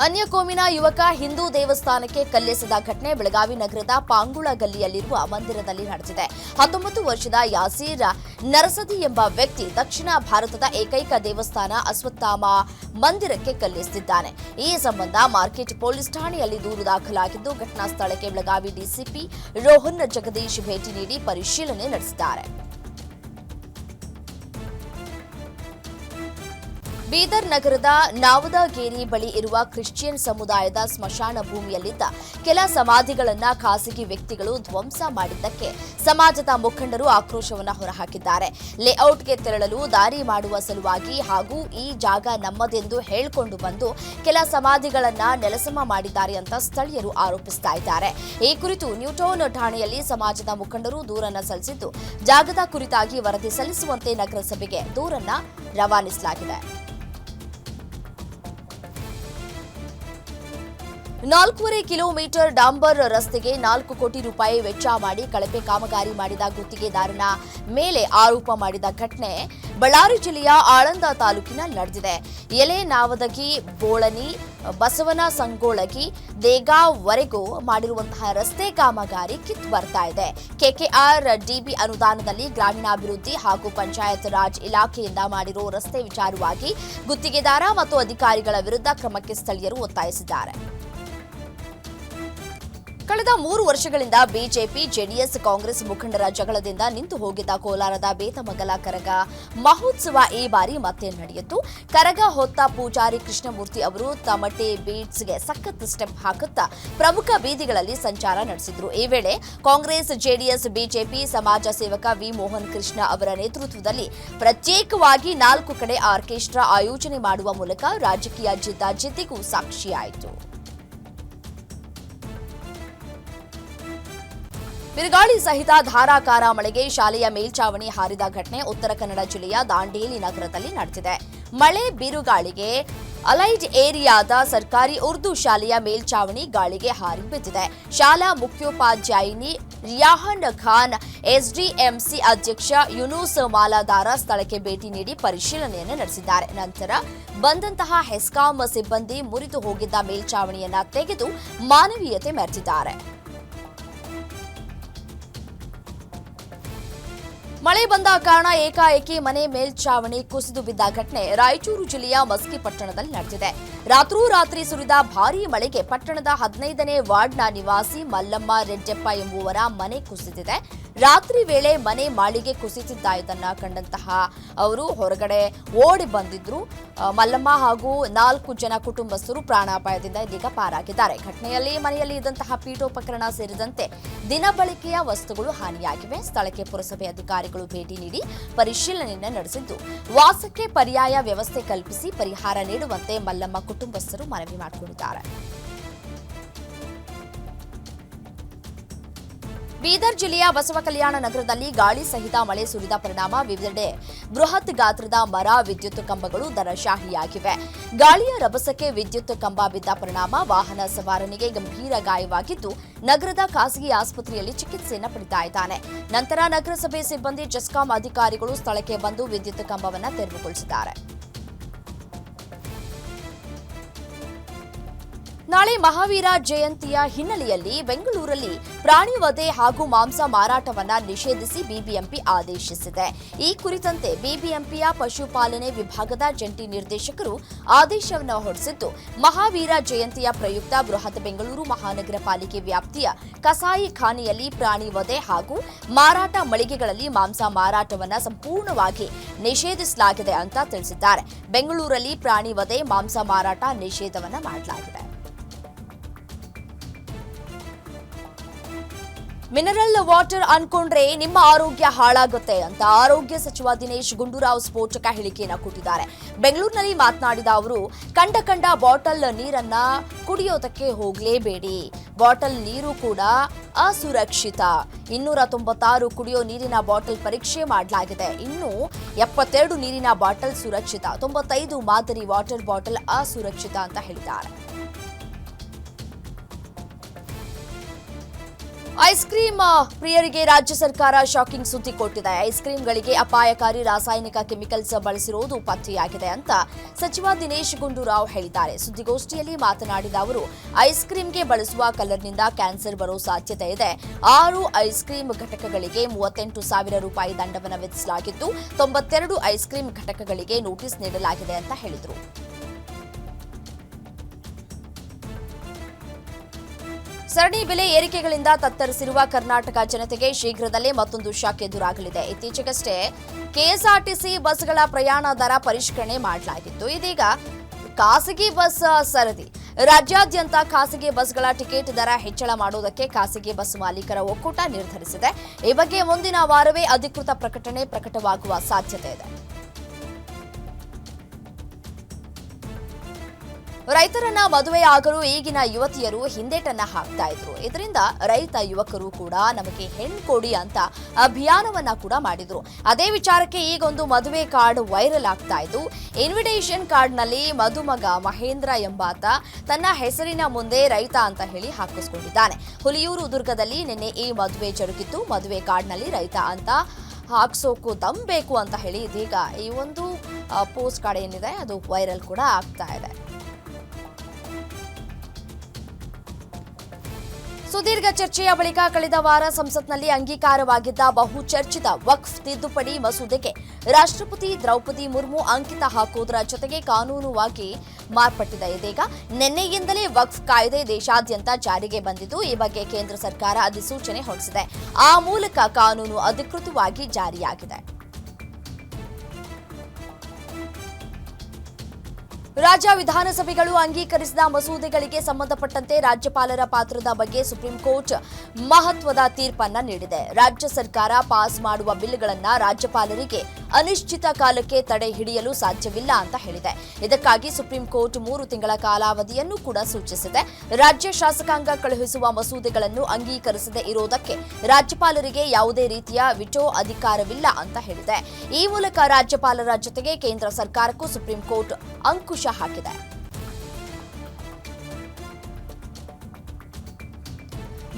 ಅನ್ಯ ಕೋಮಿನ ಯುವಕ ಹಿಂದೂ ದೇವಸ್ಥಾನಕ್ಕೆ ಕಲ್ಲೆಸೆದ ಘಟನೆ ಬೆಳಗಾವಿ ನಗರದ ಪಾಂಗುಳ ಗಲ್ಲಿಯಲ್ಲಿರುವ ಮಂದಿರದಲ್ಲಿ ನಡೆದಿದೆ. 19 ವರ್ಷದ ಯಾಸೀರ್ ನರಸದಿ ಎಂಬ ವ್ಯಕ್ತಿ ದಕ್ಷಿಣ ಭಾರತದ ಏಕೈಕ ದೇವಸ್ಥಾನ ಅಶ್ವತ್ಥಾಮ ಮಂದಿರಕ್ಕೆ ಕಲ್ಲೆಸೆದಿದ್ದಾನೆ. ಈ ಸಂಬಂಧ ಮಾರ್ಕೆಟ್ ಪೊಲೀಸ್ ಠಾಣೆಯಲ್ಲಿ ದೂರು ದಾಖಲಾಗಿದ್ದು, ಘಟನಾ ಸ್ಥಳಕ್ಕೆ ಬೆಳಗಾವಿ ಡಿಸಿಪಿ ರೋಹನ್ ಜಗದೀಶ್ ಭೇಟಿ ನೀಡಿ ಪರಿಶೀಲನೆ ನಡೆಸಿದ್ದಾರೆ. ಬೀದರ್ ನಗರದ ನಾವದಗೇರಿ ಬಳಿ ಇರುವ ಕ್ರಿಶ್ಚಿಯನ್ ಸಮುದಾಯದ ಸ್ಮಶಾನ ಭೂಮಿಯಲ್ಲಿದ್ದ ಕೆಲ ಸಮಾಧಿಗಳನ್ನು ಖಾಸಗಿ ವ್ಯಕ್ತಿಗಳು ಧ್ವಂಸ ಮಾಡಿದ್ದಕ್ಕೆ ಸಮಾಜದ ಮುಖಂಡರು ಆಕ್ರೋಶವನ್ನು ಹೊರಹಾಕಿದ್ದಾರೆ. ಲೇಔಟ್ಗೆ ತೆರಳಲು ದಾರಿ ಮಾಡುವ ಸಲುವಾಗಿ ಹಾಗೂ ಈ ಜಾಗ ನಮ್ಮದೆಂದು ಹೇಳಿಕೊಂಡು ಬಂದು ಕೆಲ ಸಮಾಧಿಗಳನ್ನು ನೆಲಸಮ ಮಾಡಿದ್ದಾರೆ ಅಂತ ಸ್ಥಳೀಯರು ಆರೋಪಿಸ್ತಾ ಇದ್ದಾರೆ. ಈ ಕುರಿತು ನ್ಯೂಟೌನ್ ಠಾಣೆಯಲ್ಲಿ ಸಮಾಜದ ಮುಖಂಡರು ದೂರನ್ನ ಸಲ್ಲಿಸಿದ್ದು, ಜಾಗದ ಕುರಿತಾಗಿ ವರದಿ ಸಲ್ಲಿಸುವಂತೆ ನಗರಸಭೆಗೆ ದೂರನ್ನ ರವಾನಿಸಲಾಗಿದೆ. 4.5 ಕಿಲೋಮೀಟರ್ ಡಾಂಬರ್ ರಸ್ತೆಗೆ 4 ಕೋಟಿ ರೂಪಾಯಿ ವೆಚ್ಚ ಮಾಡಿ ಕಳಪೆ ಕಾಮಗಾರಿ ಮಾಡಿದ ಗುತ್ತಿಗೆದಾರನ ಮೇಲೆ ಆರೋಪ ಮಾಡಿದ ಘಟನೆ ಬಳ್ಳಾರಿ ಜಿಲ್ಲೆಯ ಆಳಂದ ತಾಲೂಕಿನಲ್ಲಿ ನಡೆದಿದೆ. ಎಲೆ ನಾವದಗಿ ಬೋಳನಿ ಬಸವನ ಸಂಗೋಳಗಿ ದೇಗಾವರೆಗೂ ಮಾಡಿರುವಂತಹ ರಸ್ತೆ ಕಾಮಗಾರಿ ಕಿತ್ತು ಬರ್ತಾ ಇದೆ. ಕೆಕೆಆರ್ ಡಿಬಿ ಅನುದಾನದಲ್ಲಿ ಗ್ರಾಮೀಣಾಭಿವೃದ್ಧಿ ಹಾಗೂ ಪಂಚಾಯತ್ ರಾಜ್ ಇಲಾಖೆಯಿಂದ ಮಾಡಿರೋ ರಸ್ತೆ ವಿಚಾರವಾಗಿ ಗುತ್ತಿಗೆದಾರ ಮತ್ತು ಅಧಿಕಾರಿಗಳ ವಿರುದ್ಧ ಕ್ರಮಕ್ಕೆ ಸ್ಥಳೀಯರು ಒತ್ತಾಯಿಸಿದ್ದಾರೆ. ಕಳೆದ 3 ವರ್ಷಗಳಿಂದ ಬಿಜೆಪಿ ಜೆಡಿಎಸ್ ಕಾಂಗ್ರೆಸ್ ಮುಖಂಡರ ಜಗಳದಿಂದ ನಿಂತು ಹೋಗಿದ್ದ ಕೋಲಾರದ ಬೇತಮಂಗಲ ಕರಗ ಮಹೋತ್ಸವ ಈ ಬಾರಿ ಮತ್ತೆ ನಡೆಯಿತು. ಕರಗ ಹೊತ್ತ ಪೂಜಾರಿ ಕೃಷ್ಣಮೂರ್ತಿ ಅವರು ತಮಟೆ ಬೀಟ್ಸ್ಗೆ ಸಖತ್ ಸ್ಟೆಪ್ ಹಾಕುತ್ತಾ ಪ್ರಮುಖ ಬೀದಿಗಳಲ್ಲಿ ಸಂಚಾರ ನಡೆಸಿದ್ರು. ಈ ವೇಳೆ ಕಾಂಗ್ರೆಸ್ ಜೆಡಿಎಸ್ ಬಿಜೆಪಿ ಸಮಾಜ ಸೇವಕ ವಿ ಮೋಹನ್ ಕೃಷ್ಣ ಅವರ ನೇತೃತ್ವದಲ್ಲಿ ಪ್ರತ್ಯೇಕವಾಗಿ 4 ಕಡೆ ಆರ್ಕೆಸ್ಟ್ರಾ ಆಯೋಜನೆ ಮಾಡುವ ಮೂಲಕ ರಾಜಕೀಯ ಜಿದ್ದಾಜಿದ್ದಿಗೂ ಸಾಕ್ಷಿಯಾಯಿತು. ಬಿರುಗಾಳಿ ಸಹಿತ ಧಾರಾಕಾರ ಮಳೆಗೆ ಶಾಲೆಯ ಮೇಲ್ಚಾವಣಿ ಹಾರಿದ ಘಟನೆ ಉತ್ತರ ಕನ್ನಡ ಜಿಲ್ಲೆಯ ದಾಂಡೇಲಿ ನಗರದಲ್ಲಿ ನಡೆದಿದೆ. ಮಳೆ ಬಿರುಗಾಳಿಗೆ ಅಲೈಡ್ ಏರಿಯಾದ ಸರ್ಕಾರಿ ಉರ್ದು ಶಾಲೆಯ ಮೇಲ್ಚಾವಣಿ ಗಾಳಿಗೆ ಹಾರಿ ಬಿದ್ದಿದೆ. ಶಾಲಾ ಮುಖ್ಯೋಪಾಧ್ಯಾಯಿನಿ ರಿಯಾಹನ್ ಖಾನ್, ಎಸ್ಡಿಎಂಸಿ ಅಧ್ಯಕ್ಷ ಯುನೂಸ್ ಮಾಲಾದಾರ ಸ್ಥಳಕ್ಕೆ ಭೇಟಿ ನೀಡಿ ಪರಿಶೀಲನೆಯನ್ನು ನಡೆಸಿದ್ದಾರೆ. ನಂತರ ಬಂದಂತಹ ಹೆಸ್ಕಾಂ ಸಿಬ್ಬಂದಿ ಮುರಿದು ಹೋಗಿದ್ದ ಮೇಲ್ಚಾವಣಿಯನ್ನ ತೆಗೆದು ಮಾನವೀಯತೆ ಮೆರೆದಿದ್ದಾರೆ. ಮಳೆ ಬಂದ ಕಾರಣ ಏಕಾಏಕಿ ಮನೆ ಮೇಲ್ಚಾವಣಿ ಕುಸಿದು ಬಿದ್ದ ಘಟನೆ ರಾಯಚೂರು ಜಿಲ್ಲೆಯ ಮಸ್ಕಿ ಪಟ್ಟಣದಲ್ಲಿ ನಡೆದಿದೆ. ರಾತ್ರೋರಾತ್ರಿ ಸುರಿದ ಭಾರೀ ಮಳೆಗೆ ಪಟ್ಟಣದ 15ನೇ ವಾರ್ಡ್ನ ನಿವಾಸಿ ಮಲ್ಲಮ್ಮ ರೆಡ್ಡೆಪ್ಪ ಎಂಬುವರ ಮನೆ ಕುಸಿದಿದೆ. ರಾತ್ರಿ ವೇಳೆ ಮನೆ ಮಾಳಿಗೆ ಕುಸಿದಿದ್ದನ್ನ ಕಂಡಂತಹ ಅವರು ಹೊರಗಡೆ ಓಡಿ ಬಂದಿದ್ರು. ಮಲ್ಲಮ್ಮ ಹಾಗೂ 4 ಜನ ಕುಟುಂಬಸ್ಥರು ಪ್ರಾಣಾಪಾಯದಿಂದ ಇದೀಗ ಪಾರಾಗಿದ್ದಾರೆ. ಘಟನೆಯಲ್ಲಿ ಮನೆಯಲ್ಲಿ ಇದ್ದಂತಹ ಪೀಠೋಪಕರಣ ಸೇರಿದಂತೆ ದಿನಬಳಕೆಯ ವಸ್ತುಗಳು ಹಾನಿಯಾಗಿವೆ. ಸ್ಥಳಕ್ಕೆ ಪುರಸಭೆ ಅಧಿಕಾರಿಗಳು ಭೇಟಿ ನೀಡಿ ಪರಿಶೀಲನೆಯನ್ನು ನಡೆಸಿದ್ದು, ವಾಸಕ್ಕೆ ಪರ್ಯಾಯ ವ್ಯವಸ್ಥೆ ಕಲ್ಪಿಸಿ ಪರಿಹಾರ ನೀಡುವಂತೆ ಮಲ್ಲಮ್ಮ ಕುಟುಂಬಸ್ಥರು ಮನವಿ ಮಾಡಿಕೊಂಡಿದ್ದಾರೆ. ಬೀದರ್ ಜಿಲ್ಲೆಯ ಬಸವಕಲ್ಯಾಣ ನಗರದಲ್ಲಿ ಗಾಳಿ ಸಹಿತ ಮಳೆ ಸುರಿದ ಪರಿಣಾಮ ವಿವಿಧೆಡೆ ಬೃಹತ್ ಗಾತ್ರದ ಮರ, ವಿದ್ಯುತ್ ಕಂಬಗಳು ದರಶಾಹಿಯಾಗಿವೆ. ಗಾಳಿಯ ರಭಸಕ್ಕೆ ವಿದ್ಯುತ್ ಕಂಬ ಬಿದ್ದ ಪರಿಣಾಮ ವಾಹನ ಸವಾರನಿಗೆ ಗಂಭೀರ ಗಾಯವಾಗಿದ್ದು, ನಗರದ ಖಾಸಗಿ ಆಸ್ಪತ್ರೆಯಲ್ಲಿ ಚಿಕಿತ್ಸೆಯನ್ನು ಪಡೆತಾ ಇದ್ದಾನೆ. ನಂತರ ನಗರಸಭೆ ಸಿಬ್ಬಂದಿ, ಜೆಸ್ಕಾಂ ಅಧಿಕಾರಿಗಳು ಸ್ಥಳಕ್ಕೆ ಬಂದು ವಿದ್ಯುತ್ ಕಂಬವನ್ನು ತೆರವುಗೊಳಿಸಿದ್ದಾರೆ. ನಾಳೆ ಮಹಾವೀರ ಜಯಂತಿಯ ಹಿನ್ನೆಲೆಯಲ್ಲಿ ಬೆಂಗಳೂರಲ್ಲಿ ಪ್ರಾಣಿ ವಧೆ ಹಾಗೂ ಮಾಂಸ ಮಾರಾಟವನ್ನ ನಿಷೇಧಿಸಿ ಬಿಬಿಎಂಪಿ ಆದೇಶಿಸಿದೆ. ಈ ಕುರಿತಂತೆ ಬಿಬಿಎಂಪಿಯ ಪಶುಪಾಲನೆ ವಿಭಾಗದ ಜಂಟಿ ನಿರ್ದೇಶಕರು ಆದೇಶವನ್ನು ಹೊರಡಿಸಿದ್ದು, ಮಹಾವೀರ ಜಯಂತಿಯ ಪ್ರಯುಕ್ತ ಬೃಹತ್ ಬೆಂಗಳೂರು ಮಹಾನಗರ ಪಾಲಿಕೆ ವ್ಯಾಪ್ತಿಯ ಕಸಾಯಿ ಖಾನೆಯಲ್ಲಿ ಪ್ರಾಣಿ ವಧೆ ಹಾಗೂ ಮಾರಾಟ ಮಳಿಗೆಗಳಲ್ಲಿ ಮಾಂಸ ಮಾರಾಟವನ್ನ ಸಂಪೂರ್ಣವಾಗಿ ನಿಷೇಧಿಸಲಾಗಿದೆ ಅಂತ ತಿಳಿಸಿದ್ದಾರೆ. ಬೆಂಗಳೂರಲ್ಲಿ ಪ್ರಾಣಿ ವಧೆ ಮಾಂಸ ಮಾರಾಟ ನಿಷೇಧವನ್ನ ಮಾಡಲಾಗಿದೆ. ಮಿನರಲ್ ವಾಟರ್ ಅನ್ಕೊಂಡ್ರೆ ನಿಮ್ಮ ಆರೋಗ್ಯ ಹಾಳಾಗುತ್ತೆ ಅಂತ ಆರೋಗ್ಯ ಸಚಿವ ದಿನೇಶ್ ಗುಂಡೂರಾವ್ ಸ್ಫೋಟಕ ಹೇಳಿಕೆಯನ್ನು ಕೊಟ್ಟಿದ್ದಾರೆ. ಬೆಂಗಳೂರಿನಲ್ಲಿ ಮಾತನಾಡಿದ ಅವರು, ಕಂಡ ಬಾಟಲ್ ನೀರನ್ನ ಕುಡಿಯೋದಕ್ಕೆ ಹೋಗಲೇಬೇಡಿ. ಬಾಟಲ್ ನೀರು ಕೂಡ ಅಸುರಕ್ಷಿತ. 296 ಕುಡಿಯೋ ನೀರಿನ ಬಾಟಲ್ ಪರೀಕ್ಷೆ ಮಾಡಲಾಗಿದೆ. ಇನ್ನು 72 ನೀರಿನ ಬಾಟಲ್ ಸುರಕ್ಷಿತ, 95 ಮಾದರಿ ವಾಟರ್ ಬಾಟಲ್ ಅಸುರಕ್ಷಿತ ಅಂತ ಹೇಳಿದ್ದಾರೆ. ಐಸ್ ಕ್ರೀಮ್ ಪ್ರಿಯರಿಗೆ ರಾಜ್ಯ ಸರ್ಕಾರ ಶಾಕಿಂಗ್ ಸುದ್ದಿ ಕೊಟ್ಟಿದೆ. ಐಸ್ ಕ್ರೀಮ್ಗಳಿಗೆ ಅಪಾಯಕಾರಿ ರಾಸಾಯನಿಕ ಕೆಮಿಕಲ್ಸ್ ಬಳಸಿರುವುದು ಪತ್ತೆಯಾಗಿದೆ ಅಂತ ಸಚಿವ ದಿನೇಶ್ ಗುಂಡೂರಾವ್ ಹೇಳಿದ್ದಾರೆ. ಸುದ್ದಿಗೋಷ್ಠಿಯಲ್ಲಿ ಮಾತನಾಡಿದ ಅವರು, ಐಸ್ ಕ್ರೀಮ್ಗೆ ಬಳಸುವ ಕಲರ್ನಿಂದ ಕ್ಯಾನ್ಸರ್ ಬರೋ ಸಾಧ್ಯತೆ ಇದೆ. 6 ಐಸ್ ಕ್ರೀಮ್ ಘಟಕಗಳಿಗೆ 38,000 ರೂಪಾಯಿ ದಂಡವನ್ನು ವಿಧಿಸಲಾಗಿದ್ದು, 92 ಐಸ್ ಕ್ರೀಮ್ ಘಟಕಗಳಿಗೆ ನೋಟಿಸ್ ನೀಡಲಾಗಿದೆ ಅಂತ ಹೇಳಿದರು. ಸರಣಿ ಬೆಲೆ ಏರಿಕೆಗಳಿಂದ ತತ್ತರಿಸಿರುವ ಕರ್ನಾಟಕ ಜನತೆಗೆ ಶೀಘ್ರದಲ್ಲೇ ಮತ್ತೊಂದು ಶಾಕ್ ಎದುರಾಗಲಿದೆ. ಇತ್ತೀಚೆಗಷ್ಟೇ ಕೆಎಸ್ಆರ್ಟಿಸಿ ಬಸ್ಗಳ ಪ್ರಯಾಣ ದರ ಪರಿಷ್ಕರಣೆ ಮಾಡಲಾಗಿತ್ತು. ಇದೀಗ ಖಾಸಗಿ ಬಸ್ ಸರದಿ. ರಾಜ್ಯಾದ್ಯಂತ ಖಾಸಗಿ ಬಸ್ಗಳ ಟಿಕೆಟ್ ದರ ಹೆಚ್ಚಳ ಮಾಡುವುದಕ್ಕೆ ಖಾಸಗಿ ಬಸ್ ಮಾಲೀಕರ ಒಕ್ಕೂಟ ನಿರ್ಧರಿಸಿದೆ. ಈ ಬಗ್ಗೆ ಮುಂದಿನ ವಾರವೇ ಅಧಿಕೃತ ಪ್ರಕಟಣೆ ಪ್ರಕಟವಾಗುವ ಸಾಧ್ಯತೆ ಇದೆ. ರೈತರನ್ನ ಮದುವೆಯಾಗಲು ಈಗಿನ ಯುವತಿಯರು ಹಿಂದೇಟನ್ನ ಹಾಕ್ತಾ ಇದ್ರು. ಇದರಿಂದ ರೈತ ಯುವಕರು ಕೂಡ ನಮಗೆ ಹೆಣ್ಣು ಕೊಡಿ ಅಂತ ಅಭಿಯಾನವನ್ನ ಕೂಡ ಮಾಡಿದ್ರು. ಅದೇ ವಿಚಾರಕ್ಕೆ ಈಗೊಂದು ಮದುವೆ ಕಾರ್ಡ್ ವೈರಲ್ ಆಗ್ತಾ ಇದ್ದು, ಇನ್ವಿಟೇಷನ್ ಕಾರ್ಡ್ನಲ್ಲಿ ಮದುಮಗ ಮಹೇಂದ್ರ ಎಂಬಾತ ತನ್ನ ಹೆಸರಿನ ಮುಂದೆ ರೈತ ಅಂತ ಹೇಳಿ ಹಾಕಿಸ್ಕೊಂಡಿದ್ದಾನೆ. ಹುಲಿಯೂರು ದುರ್ಗದಲ್ಲಿ ನಿನ್ನೆ ಈ ಮದುವೆ ಜರುಗಿತ್ತು. ಮದುವೆ ಕಾರ್ಡ್ನಲ್ಲಿ ರೈತ ಅಂತ ಹಾಕ್ಸೋಕು ದಮ್ ಬೇಕು ಅಂತ ಹೇಳಿ ಇದೀಗ ಈ ಒಂದು ಪೋಸ್ಟ್ ಕಾರ್ಡ್ ಏನಿದೆ ಅದು ವೈರಲ್ ಕೂಡ ಆಗ್ತಾ ಇದೆ. ಸುದೀರ್ಘ ಚರ್ಚೆಯ ಬಳಿಕ ಕಳೆದ ವಾರ ಸಂಸತ್ನಲ್ಲಿ ಅಂಗೀಕಾರವಾಗಿದ್ದ ಬಹುಚರ್ಚಿತ ವಕ್ಫ್ ತಿದ್ದುಪಡಿ ಮಸೂದೆಗೆ ರಾಷ್ಟ್ರಪತಿ ದ್ರೌಪದಿ ಮುರ್ಮು ಅಂಕಿತ ಹಾಕುವುದರ ಜೊತೆಗೆ ಕಾನೂನುವಾಗಿ ಮಾರ್ಪಟ್ಟಿದೆ. ಇದೀಗ ನಿನ್ನೆಯಿಂದಲೇ ವಕ್ಫ್ ಕಾಯ್ದೆ ದೇಶಾದ್ಯಂತ ಜಾರಿಗೆ ಬಂದಿದ್ದು, ಈ ಬಗ್ಗೆ ಕೇಂದ್ರ ಸರ್ಕಾರ ಅಧಿಸೂಚನೆ ಹೊರಡಿಸಿದೆ. ಆ ಮೂಲಕ ಕಾನೂನು ಅಧಿಕೃತವಾಗಿ ಜಾರಿಯಾಗಿದೆ. ರಾಜ್ಯ ವಿಧಾನಸಭೆಗಳು ಅಂಗೀಕರಿಸಿದ ಮಸೂದೆಗಳಿಗೆ ಸಂಬಂಧಪಟ್ಟಂತೆ ರಾಜ್ಯಪಾಲರ ಪಾತ್ರದ ಬಗ್ಗೆ ಸುಪ್ರೀಂ ಕೋರ್ಟ್ ಮಹತ್ವದ ತೀರ್ಪನ್ನ ನೀಡಿದೆ. ರಾಜ್ಯ ಸರ್ಕಾರ ಪಾಸ್ ಮಾಡುವ ಬಿಲ್ಗಳನ್ನು ರಾಜ್ಯಪಾಲರಿಗೆ ಅನಿಶ್ಚಿತ ಕಾಲಕ್ಕೆ ತಡೆ ಹಿಡಿಯಲು ಸಾಧ್ಯವಿಲ್ಲ ಅಂತ ಹೇಳಿದೆ. ಇದಕ್ಕಾಗಿ ಸುಪ್ರೀಂ ಕೋರ್ಟ್ 3 ತಿಂಗಳ ಕಾಲಾವಧಿಯನ್ನು ಕೂಡ ಸೂಚಿಸಿದೆ. ರಾಜ್ಯ ಶಾಸಕಾಂಗ ಕಳುಹಿಸುವ ಮಸೂದೆಗಳನ್ನು ಅಂಗೀಕರಿಸದೇ ಇರುವುದಕ್ಕೆ ರಾಜ್ಯಪಾಲರಿಗೆ ಯಾವುದೇ ರೀತಿಯ ವಿಟೋ ಅಧಿಕಾರವಿಲ್ಲ ಅಂತ ಹೇಳಿದೆ. ಈ ಮೂಲಕ ರಾಜ್ಯಪಾಲರ ಜೊತೆಗೆ ಕೇಂದ್ರ ಸರ್ಕಾರಕ್ಕೂ ಸುಪ್ರೀಂ ಕೋರ್ಟ್ ಅಂಕುಶ ಹಾಕಿದೆ.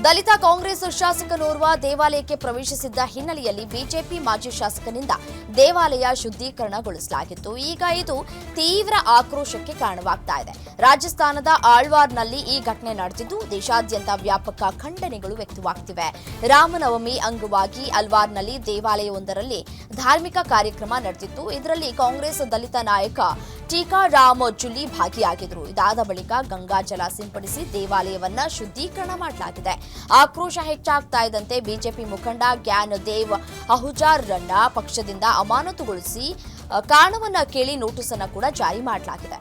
ದಲಿತ ಕಾಂಗ್ರೆಸ್ ಶಾಸಕನೋರ್ವ ದೇವಾಲಯಕ್ಕೆ ಪ್ರವೇಶಿಸಿದ್ದ ಹಿನ್ನೆಲೆಯಲ್ಲಿ ಬಿಜೆಪಿ ಮಾಜಿ ಶಾಸಕನಿಂದ ದೇವಾಲಯ ಶುದ್ಧೀಕರಣಗೊಳಿಸಲಾಗಿತ್ತು. ಈಗ ಇದು ತೀವ್ರ ಆಕ್ರೋಶಕ್ಕೆ ಕಾರಣವಾಗ್ತಾ ಇದೆ. ರಾಜಸ್ಥಾನದ ಆಳ್ವಾರ್ನಲ್ಲಿ ಈ ಘಟನೆ ನಡೆದಿದ್ದು, ದೇಶಾದ್ಯಂತ ವ್ಯಾಪಕ ಖಂಡನೆಗಳು ವ್ಯಕ್ತವಾಗ್ತಿವೆ. ರಾಮನವಮಿ ಅಂಗವಾಗಿ ಅಲ್ವಾರ್ನಲ್ಲಿ ದೇವಾಲಯವೊಂದರಲ್ಲಿ ಧಾರ್ಮಿಕ ಕಾರ್ಯಕ್ರಮ ನಡೆದಿತ್ತು. ಇದರಲ್ಲಿ ಕಾಂಗ್ರೆಸ್ ದಲಿತ ನಾಯಕ ಟೀಕಾರಾಮ್ ಜುಲಿ ಭಾಗಿಯಾಗಿದ್ರು. ಇದಾದ ಬಳಿಕ ಗಂಗಾಜಲ ಸಿಂಪಡಿಸಿ ದೇವಾಲಯವನ್ನ ಶುದ್ಧೀಕರಣ ಮಾಡಲಾಗಿದೆ. ಆಕ್ರೋಶ ಹೆಚ್ಚಾಗ್ತಾ ಇದ್ದಂತೆ ಬಿಜೆಪಿ ಮುಖಂಡ ಗ್ಯಾನ್ ದೇವ್ ಅಹುಜಾರ್ರನ್ನ ಪಕ್ಷದಿಂದ ಅಮಾನತುಗೊಳಿಸಿ ಕಾರಣವನ್ನ ಕೇಳಿ ನೋಟಿಸ್ ಅನ್ನು ಕೂಡ ಜಾರಿ ಮಾಡಲಾಗಿದೆ.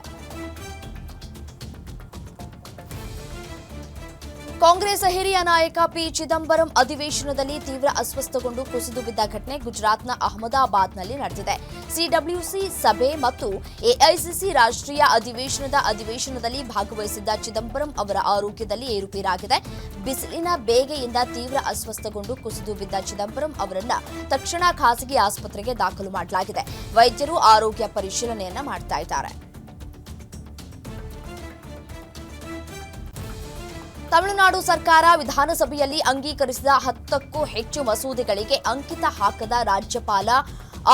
ಕಾಂಗ್ರೆಸ್ ಹಿರಿಯ ನಾಯಕ ಪಿ ಚಿದಂಬರಂ ಅಧಿವೇಶನದಲ್ಲಿ ತೀವ್ರ ಅಸ್ವಸ್ಥಗೊಂಡು ಕುಸಿದು ಬಿದ್ದ ಘಟನೆ ಗುಜರಾತ್ನ ಅಹಮದಾಬಾದ್ನಲ್ಲಿ ನಡೆದಿದೆ. ಸಿಡಬ್ಲ್ಯೂಸಿ ಸಭೆ ಮತ್ತು ಎಐಸಿಸಿ ರಾಷ್ಟ್ರೀಯ ಅಧಿವೇಶನದಲ್ಲಿ ಭಾಗವಹಿಸಿದ್ದ ಚಿದಂಬರಂ ಅವರ ಆರೋಗ್ಯದಲ್ಲಿ ಏರುಪೇರಾಗಿದೆ. ಬಿಸಿಲಿನ ಬೇಗೆಯಿಂದ ತೀವ್ರ ಅಸ್ವಸ್ಥಗೊಂಡು ಕುಸಿದು ಬಿದ್ದ ಚಿದಂಬರಂ ಅವರನ್ನ ತಕ್ಷಣ ಖಾಸಗಿ ಆಸ್ಪತ್ರೆಗೆ ದಾಖಲು ಮಾಡಲಾಗಿದೆ. ವೈದ್ಯರು ಆರೋಗ್ಯ ಪರಿಶೀಲನೆಯನ್ನ ಮಾಡ್ತಾ ಇದ್ದಾರೆ. ತಮಿಳುನಾಡು ಸರ್ಕಾರ ವಿಧಾನಸಭೆಯಲ್ಲಿ ಅಂಗೀಕರಿಸಿದ 10ಕ್ಕೂ ಹೆಚ್ಚು ಮಸೂದೆಗಳಿಗೆ ಅಂಕಿತ ಹಾಕದ ರಾಜ್ಯಪಾಲ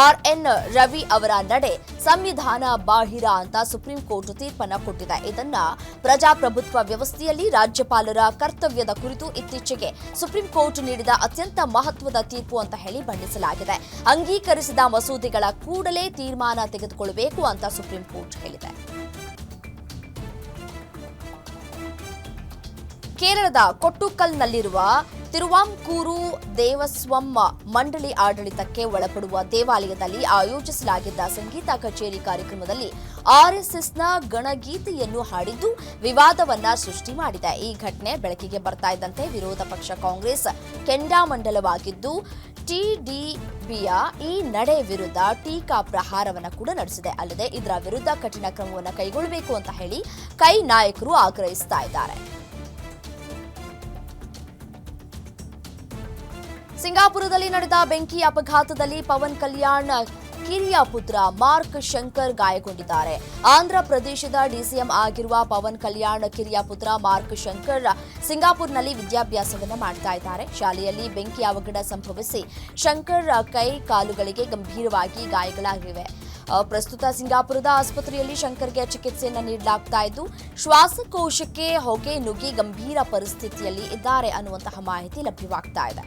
RN ರವಿ ಅವರ ನಡೆ ಸಂವಿಧಾನ ಬಾಹಿರ ಅಂತ ಸುಪ್ರೀಂ ಕೋರ್ಟ್ ತೀರ್ಪನ್ನ ಕೊಟ್ಟಿದೆ. ಇದನ್ನ ಪ್ರಜಾಪ್ರಭುತ್ವ ವ್ಯವಸ್ಥೆಯಲ್ಲಿ ರಾಜ್ಯಪಾಲರ ಕರ್ತವ್ಯದ ಕುರಿತು ಇತ್ತೀಚೆಗೆ ಸುಪ್ರೀಂ ಕೋರ್ಟ್ ನೀಡಿದ ಅತ್ಯಂತ ಮಹತ್ವದ ತೀರ್ಪು ಅಂತ ಹೇಳಿ ಬಣ್ಣಿಸಲಾಗಿದೆ. ಅಂಗೀಕರಿಸಿದ ಮಸೂದೆಗಳ ಕೂಡಲೇ ತೀರ್ಮಾನ ತೆಗೆದುಕೊಳ್ಳಬೇಕು ಅಂತ ಸುಪ್ರೀಂ ಕೋರ್ಟ್ ಹೇಳಿದೆ. ಕೇರಳದ ಕೊಟ್ಟುಕಲ್ನಲ್ಲಿರುವ ತಿರುವಾಂಕೂರು ದೇವಸ್ವಂ ಮಂಡಳಿ ಆಡಳಿತಕ್ಕೆ ಒಳಪಡುವ ದೇವಾಲಯದಲ್ಲಿ ಆಯೋಜಿಸಲಾಗಿದ್ದ ಸಂಗೀತ ಕಚೇರಿ ಕಾರ್ಯಕ್ರಮದಲ್ಲಿ ಆರ್ಎಸ್ಎಸ್ನ ಗಣಗೀತೆಯನ್ನು ಹಾಡಿದ್ದು ವಿವಾದವನ್ನ ಸೃಷ್ಟಿ ಮಾಡಿದೆ. ಈ ಘಟನೆ ಬೆಳಕಿಗೆ ಬರ್ತಾ ಇದ್ದಂತೆ ವಿರೋಧ ಪಕ್ಷ ಕಾಂಗ್ರೆಸ್ ಕೆಂಡಾಮಂಡಲವಾಗಿದ್ದು ಟಿಡಿಪಿಯ ಈ ನಡೆ ವಿರುದ್ಧ ಟೀಕಾ ಪ್ರಹಾರವನ್ನ ಕೂಡ ನಡೆಸಿದೆ. ಅಲ್ಲದೆ ಇದರ ವಿರುದ್ಧ ಕಠಿಣ ಕ್ರಮವನ್ನು ಕೈಗೊಳ್ಳಬೇಕು ಅಂತ ಹೇಳಿ ಕೈ ನಾಯಕರು ಆಗ್ರಹಿಸ್ತಾ ಇದ್ದಾರೆ. ಸಿಂಗಾಪುರದಲ್ಲಿ ನಡೆದ ಬೆಂಕಿ ಅಪಘಾತದಲ್ಲಿ ಪವನ್ ಕಲ್ಯಾಣ್ ಕಿರಿಯ ಪುತ್ರ ಮಾರ್ಕ್ ಶಂಕರ್ ಗಾಯಗೊಂಡಿದ್ದಾರೆ. ಆಂಧ್ರ ಪ್ರದೇಶದ ಡಿಸಿಎಂ ಆಗಿರುವ ಪವನ್ ಕಲ್ಯಾಣ್ ಕಿರಿಯ ಪುತ್ರ ಮಾರ್ಕ್ ಶಂಕರ್ ಸಿಂಗಾಪುರ್ನಲ್ಲಿ ವಿದ್ಯಾಭ್ಯಾಸವನ್ನ ಮಾಡ್ತಾ ಇದ್ದಾರೆ. ಶಾಲೆಯಲ್ಲಿ ಬೆಂಕಿ ಅವಘಡ ಸಂಭವಿಸಿ ಶಂಕರ್ ಕೈ ಕಾಲುಗಳಿಗೆ ಗಂಭೀರವಾಗಿ ಗಾಯಗಳಾಗಿವೆ. ಪ್ರಸ್ತುತ ಸಿಂಗಾಪುರದ ಆಸ್ಪತ್ರೆಯಲ್ಲಿ ಶಂಕರ್ಗೆ ಚಿಕಿತ್ಸೆಯನ್ನು ನೀಡಲಾಗ್ತಾ ಇದ್ದು ಶ್ವಾಸಕೋಶಕ್ಕೆ ಹೊಗೆ ನುಗ್ಗಿ ಗಂಭೀರ ಪರಿಸ್ಥಿತಿಯಲ್ಲಿ ಇದ್ದಾರೆ ಅನ್ನುವಂತಹ ಮಾಹಿತಿ ಲಭ್ಯವಾಗ್ತಾ ಇದೆ.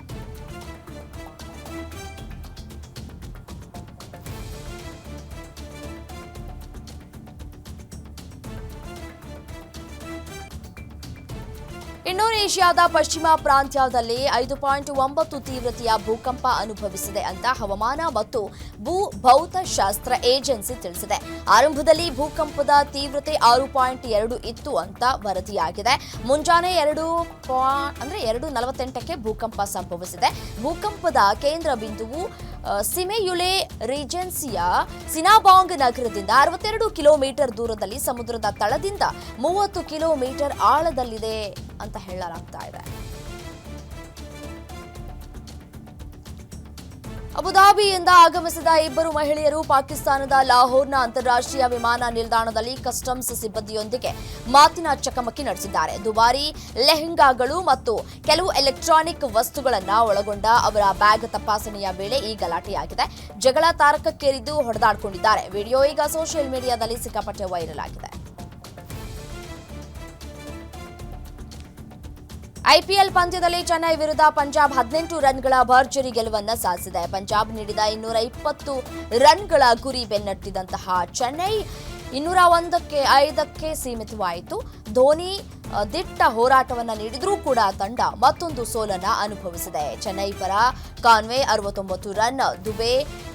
ಇಂಡೋನೇಷ್ಯಾದ ಪಶ್ಚಿಮ ಪ್ರಾಂತ್ಯದಲ್ಲಿ 5.9 ತೀವ್ರತೆಯ ಭೂಕಂಪ ಅನುಭವಿಸಿದೆ ಅಂತ ಹವಾಮಾನ ಮತ್ತು ಭೂ ಭೌತಶಾಸ್ತ್ರ ಏಜೆನ್ಸಿ ತಿಳಿಸಿದೆ. ಆರಂಭದಲ್ಲಿ ಭೂಕಂಪದ ತೀವ್ರತೆ 6.2 ಇತ್ತು ಅಂತ ವರದಿಯಾಗಿದೆ. ಮುಂಜಾನೆ 2:48ಕ್ಕೆ ಭೂಕಂಪ ಸಂಭವಿಸಿದೆ. ಭೂಕಂಪದ ಕೇಂದ್ರ ಬಿಂದುವು ಸಿಮೆಯುಲೆ ರೀಜೆನ್ಸಿಯ ಸಿನಾಬಾಂಗ್ ನಗರದಿಂದ 62 ಕಿಲೋಮೀಟರ್ ದೂರದಲ್ಲಿ ಸಮುದ್ರದ ತಳದಿಂದ 30 ಕಿಲೋಮೀಟರ್ ಆಳದಲ್ಲಿದೆ ಅಂತ ಹೇಳಲಾಗ್ತಾ ಇದೆ. ಅಬುಧಾಬಿಯಿಂದ ಆಗಮಿಸಿದ ಇಬ್ಬರು ಮಹಿಳೆಯರು ಪಾಕಿಸ್ತಾನದ ಲಾಹೋರ್ನ ಅಂತಾರಾಷ್ಟ್ರೀಯ ವಿಮಾನ ನಿಲ್ದಾಣದಲ್ಲಿ ಕಸ್ಟಮ್ಸ್ ಸಿಬ್ಬಂದಿಯೊಂದಿಗೆ ಮಾತಿನ ಚಕಮಕಿ ನಡೆಸಿದ್ದಾರೆ. ದುಬಾರಿ ಲೆಹೆಂಗಾಗಳು ಮತ್ತು ಕೆಲವು ಎಲೆಕ್ಟ್ರಾನಿಕ್ ವಸ್ತುಗಳನ್ನು ಒಳಗೊಂಡ ಅವರ ಬ್ಯಾಗ್ ತಪಾಸಣೆಯ ವೇಳೆ ಈ ಗಲಾಟೆಯಾಗಿದೆ. ಜಗಳ ತಾರಕಕ್ಕೇರಿದ್ದು ಹೊಡೆದಾಡಿಕೊಂಡಿದ್ದಾರೆ. ವಿಡಿಯೋ ಈಗ ಸೋಷಿಯಲ್ ಮೀಡಿಯಾದಲ್ಲಿ ಸಿಕ್ಕಾಪಟ್ಟೆ ವೈರಲ್ ಆಗಿದೆ. ಐಪಿಎಲ್ ಪಂದ್ಯದಲ್ಲಿ ಚೆನ್ನೈ ವಿರುದ್ಧ ಪಂಜಾಬ್ 18 ರನ್ಗಳ ಭರ್ಜರಿ ಗೆಲುವನ್ನು ಸಾಧಿಸಿದೆ. ಪಂಜಾಬ್ ನೀಡಿದ 220 ರನ್ಗಳ ಗುರಿ ಬೆನ್ನಟ್ಟಿದಂತಹ ಚೆನ್ನೈ 201ಕ್ಕೆ ಸೀಮಿತವಾಯಿತು. ಧೋನಿ ದಿಟ್ಟ ಹೋರಾಟವನ್ನು ನೀಡಿದ್ರೂ ಕೂಡ ತಂಡ ಮತ್ತೊಂದು ಸೋಲನ್ನ ಅನುಭವಿಸಿದೆ. ಚೆನ್ನೈ ಪರ ಕಾನ್ವೆ 69 ರನ್, ದುಬೆ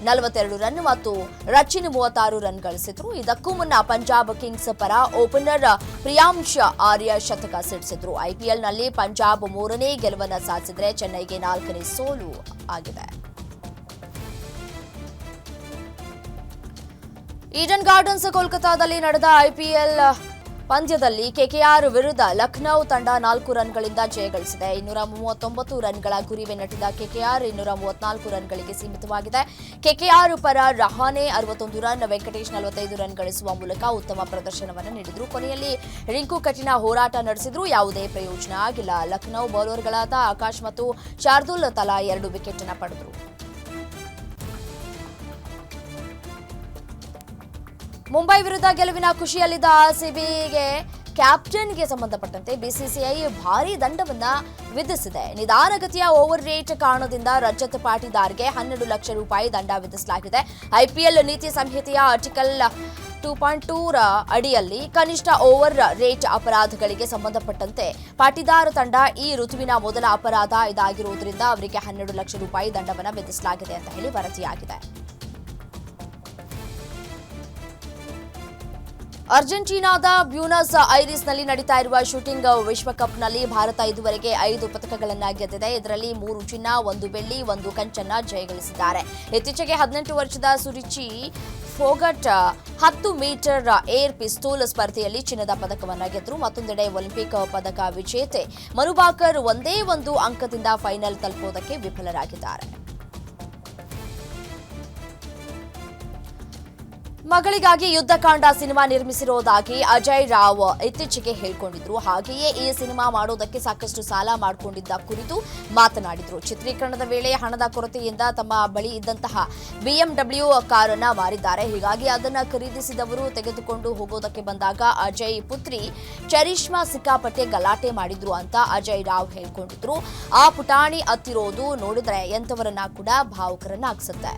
42 ರನ್ ಮತ್ತು ರಚಿನ್ 36 ರನ್ ಗಳಿಸಿದ್ರು. ಇದಕ್ಕೂ ಮುನ್ನ ಪಂಜಾಬ್ ಕಿಂಗ್ಸ್ ಪರ ಓಪನರ್ ಪ್ರಿಯಾಂಶ್ ಆರ್ಯ ಶತಕ ಸಿಡಿಸಿದ್ರು. ಐಪಿಎಲ್ನಲ್ಲಿ ಪಂಜಾಬ್ 3ನೇ ಗೆಲುವನ್ನು ಸಾಧಿಸಿದ್ರೆ ಚೆನ್ನೈಗೆ 4ನೇ ಸೋಲು ಆಗಿದೆ. ಈಡನ್ ಗಾರ್ಡನ್ಸ್ ಕೋಲ್ಕತಾದಲ್ಲಿ ನಡೆದ ಐಪಿಎಲ್ ಪಂದ್ಯದಲ್ಲಿ ಕೆಕೆಆರ್ ವಿರುದ್ಧ ಲಖನೌ ತಂಡ 4 ರನ್ಗಳಿಂದ ಜಯಗಳಿಸಿದೆ. 239 ರನ್ಗಳ ಗುರಿ ಬೆನ್ನಟ್ಟಿದ ಕೆಕೆಆರ್ 234 ರನ್ಗಳಿಗೆ ಸೀಮಿತವಾಗಿದೆ. ಕೆಕೆಆರ್ ಪರ ರಹಾನೆ 61 ರನ್, ವೆಂಕಟೇಶ್ 45 ರನ್ ಗಳಿಸುವ ಮೂಲಕ ಉತ್ತಮ ಪ್ರದರ್ಶನವನ್ನು ನೀಡಿದ್ರು. ಕೊನೆಯಲ್ಲಿ ರಿಂಕು ಕಠಿಣ ಹೋರಾಟ ನಡೆಸಿದ್ರು, ಯಾವುದೇ ಪ್ರಯೋಜನ ಆಗಿಲ್ಲ. ಲಖನೌ ಬೌಲರ್ಗಳಾದ ಆಕಾಶ್ ಮತ್ತು ಶಾರ್ದುಲ್ ತಲಾ 2 ವಿಕೆಟ್ ಅನ್ನು ಪಡೆದರು. ಮುಂಬೈ ವಿರುದ್ಧ ಗೆಲುವಿನ ಖುಷಿಯಲ್ಲಿದ್ದ ಆರ್ಸಿಬಿಗೆ ಕ್ಯಾಪ್ಟನ್ಗೆ ಸಂಬಂಧಪಟ್ಟಂತೆ ಬಿಸಿಸಿಐ ಭಾರೀ ದಂಡವನ್ನ ವಿಧಿಸಿದೆ. ನಿಧಾನಗತಿಯ ಓವರ್ ರೇಟ್ ಕಾರಣದಿಂದ ರಜತ್ ಪಾಟಿದಾರ್ಗೆ 12 ಲಕ್ಷ ರೂಪಾಯಿ ದಂಡ ವಿಧಿಸಲಾಗಿದೆ. ಐಪಿಎಲ್ ನೀತಿ ಸಂಹಿತೆಯ ಆರ್ಟಿಕಲ್ 2.2 ಅಡಿಯಲ್ಲಿ ಕನಿಷ್ಠ ಓವರ್ ರೇಟ್ ಅಪರಾಧಗಳಿಗೆ ಸಂಬಂಧಪಟ್ಟಂತೆ ಪಾಟಿದಾರ್ ತಂಡ ಈ ಋತುವಿನ ಮೊದಲ ಅಪರಾಧ ಇದಾಗಿರುವುದರಿಂದ ಅವರಿಗೆ 12 ಲಕ್ಷ ರೂಪಾಯಿ ದಂಡವನ್ನು ವಿಧಿಸಲಾಗಿದೆ ಅಂತ ಹೇಳಿ ವರದಿಯಾಗಿದೆ. ಅರ್ಜೆಂಟೀನಾದ ಬ್ಯೂನಸ್ ಐರಿಸ್ನಲ್ಲಿ ನಡೀತಾ ಇರುವ ಶೂಟಿಂಗ್ ವಿಶ್ವಕಪ್ನಲ್ಲಿ ಭಾರತ ಇದುವರೆಗೆ 5 ಪದಕಗಳನ್ನು ಗೆದ್ದಿದೆ. ಇದರಲ್ಲಿ 3 ಚಿನ್ನ, 1 ಬೆಳ್ಳಿ, 1 ಕಂಚನ್ನ ಜಯಗಳಿಸಿದ್ದಾರೆ. ಇತ್ತೀಚೆಗೆ 18 ವರ್ಷದ Suruchi Phogat 10 metre air pistol ಸ್ಪರ್ಧೆಯಲ್ಲಿ ಚಿನ್ನದ ಪದಕವನ್ನು ಗೆದ್ದರು. ಮತ್ತೊಂದೆಡೆ ಒಲಿಂಪಿಕ್ ಪದಕ ವಿಜೇತೆ ಮನುಬಾಕರ್ ಒಂದೇ ಒಂದು ಅಂಕದಿಂದ ಫೈನಲ್ ತಲುಪುವುದಕ್ಕೆ ವಿಫಲರಾಗಿದ್ದಾರೆ. ಮಗಳಿಗಾಗಿ ಯುದ್ಧಕಾಂಡ ಸಿನಿಮಾ ನಿರ್ಮಿಸಿರುವುದಾಗಿ ಅಜಯ್ ರಾವ್ ಇತ್ತೀಚೆಗೆ ಹೇಳಿಕೊಂಡಿದ್ರು. ಹಾಗೆಯೇ ಈ ಸಿನಿಮಾ ಮಾಡೋದಕ್ಕೆ ಸಾಕಷ್ಟು ಸಾಲ ಮಾಡಿಕೊಂಡಿದ್ದ ಕುರಿತು ಮಾತನಾಡಿದ್ರು. ಚಿತ್ರೀಕರಣದ ವೇಳೆ ಹಣದ ಕೊರತೆಯಿಂದ ತಮ್ಮ ಬಳಿ ಇದ್ದಂತಹ BMW ಕಾರನ್ನ ಮಾರಿದ್ದಾರೆ. ಹೀಗಾಗಿ ಅದನ್ನ ಖರೀದಿಸಿದವರು ತೆಗೆದುಕೊಂಡು ಹೋಗೋದಕ್ಕೆ ಬಂದಾಗ ಅಜಯ್ ಪುತ್ರಿ ಚರಿಷ್ಮಾ ಸಿಕ್ಕಾಪಟ್ಟೆ ಗಲಾಟೆ ಮಾಡಿದ್ರು ಅಂತ ಅಜಯ್ ರಾವ್ ಹೇಳಿಕೊಂಡಿದ್ರು. ಆ ಪುಟಾಣಿ ಅತ್ತಿರೋದು ನೋಡಿದ್ರೆ ಎಂತವರನ್ನ ಕೂಡ ಭಾವುಕರನ್ನಾಗಿಸುತ್ತೆ.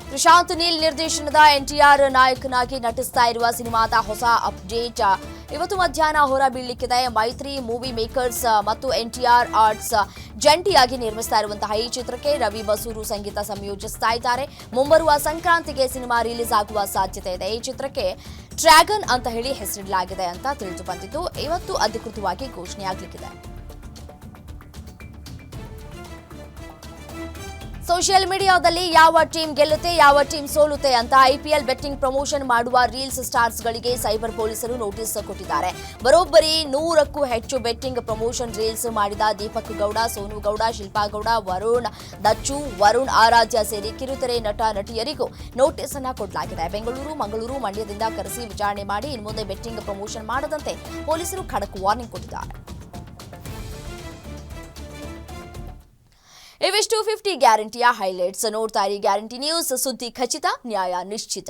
ಪ್ರಶಾಂತ್ ನೀಲ್ ನಿರ್ದೇಶನದ NTR ನಾಯಕನಾಗಿ ನಟಿಸ್ತಾ ಇರುವ ಸಿನಿಮಾದ ಹೊಸ ಅಪ್ಡೇಟ್ ಇವತ್ತು ಮಧ್ಯಾಹ್ನ ಹೊರಬೀಳಲಿಕ್ಕಿದೆ. ಮೈತ್ರಿ ಮೂವಿ ಮೇಕರ್ಸ್ ಮತ್ತು NTR ಆರ್ಟ್ಸ್ ಜಂಟಿಯಾಗಿ ನಿರ್ಮಿಸ್ತಾ ಇರುವಂತಹ ಈ ಚಿತ್ರಕ್ಕೆ ರವಿ ಬಸೂರು ಸಂಗೀತ ಸಂಯೋಜಿಸ್ತಾ ಇದ್ದಾರೆ. ಮುಂಬರುವ ಸಂಕ್ರಾಂತಿಗೆ ಸಿನಿಮಾ ರಿಲೀಸ್ ಆಗುವ ಸಾಧ್ಯತೆ ಇದೆ. ಈ ಚಿತ್ರಕ್ಕೆ ಡ್ರ್ಯಾಗನ್ ಅಂತ ಹೇಳಿ ಹೆಸರಿಡಲಾಗಿದೆ ಅಂತ ತಿಳಿದು ಬಂದಿದ್ದು ಇವತ್ತು ಅಧಿಕೃತವಾಗಿ ಘೋಷಣೆಯಾಗಲಿಕ್ಕಿದೆ. ಸೋಷಿಯಲ್ ಮೀಡಿಯಾದಲ್ಲಿ ಯಾವ ಟೀಮ್ ಗೆಲ್ಲುತ್ತೆ ಯಾವ ಟೀಮ್ ಸೋಲುತ್ತೆ ಅಂತ IPL ಬೆಟ್ಟಿಂಗ್ ಪ್ರಮೋಷನ್ ಮಾಡುವ ರೀಲ್ಸ್ ಸ್ಟಾರ್ಸ್ಗಳಿಗೆ ಸೈಬರ್ ಪೊಲೀಸರು ನೋಟಿಸ್ ಕೊಟ್ಟಿದ್ದಾರೆ. ಬರೋಬ್ಬರಿ 100ಕ್ಕೂ ಹೆಚ್ಚು ಬೆಟ್ಟಿಂಗ್ ಪ್ರಮೋಷನ್ ರೀಲ್ಸ್ ಮಾಡಿದ ದೀಪಕ್ ಗೌಡ, ಸೋನು ಗೌಡ, ಶಿಲ್ಪಾ ಗೌಡ, ವರುಣ್ ದಚ್ಚು, ವರುಣ್ ಆರಾಧ್ಯ ಸೇರಿ ಕಿರುತೆರೆ ನಟ ನಟಿಯರಿಗೂ ನೋಟಿಸ್ ಅನ್ನ ಕೊಡಲಾಗಿದೆ. ಬೆಂಗಳೂರು, ಮಂಗಳೂರು, ಮಂಡ್ಯದಿಂದ ಕರೆಸಿ ವಿಚಾರಣೆ ಮಾಡಿ ಇನ್ಮುಂದೆ ಬೆಟ್ಟಿಂಗ್ ಪ್ರಮೋಷನ್ ಮಾಡದಂತೆ ಪೊಲೀಸರು ಖಡಕ್ ವಾರ್ನಿಂಗ್ ಕೊಟ್ಟಿದ್ದಾರೆ. ಇವಿಷ್ಟು 50 ಗ್ಯಾರಂಟಿಯ ಹೈಲೈಟ್ಸ್. ನೋಡ್ತಾ ಇರಿ ಗ್ಯಾರಂಟಿ ನ್ಯೂಸ್, ಸುದ್ದಿ ಖಚಿತ, ನ್ಯಾಯ ನಿಶ್ಚಿತ.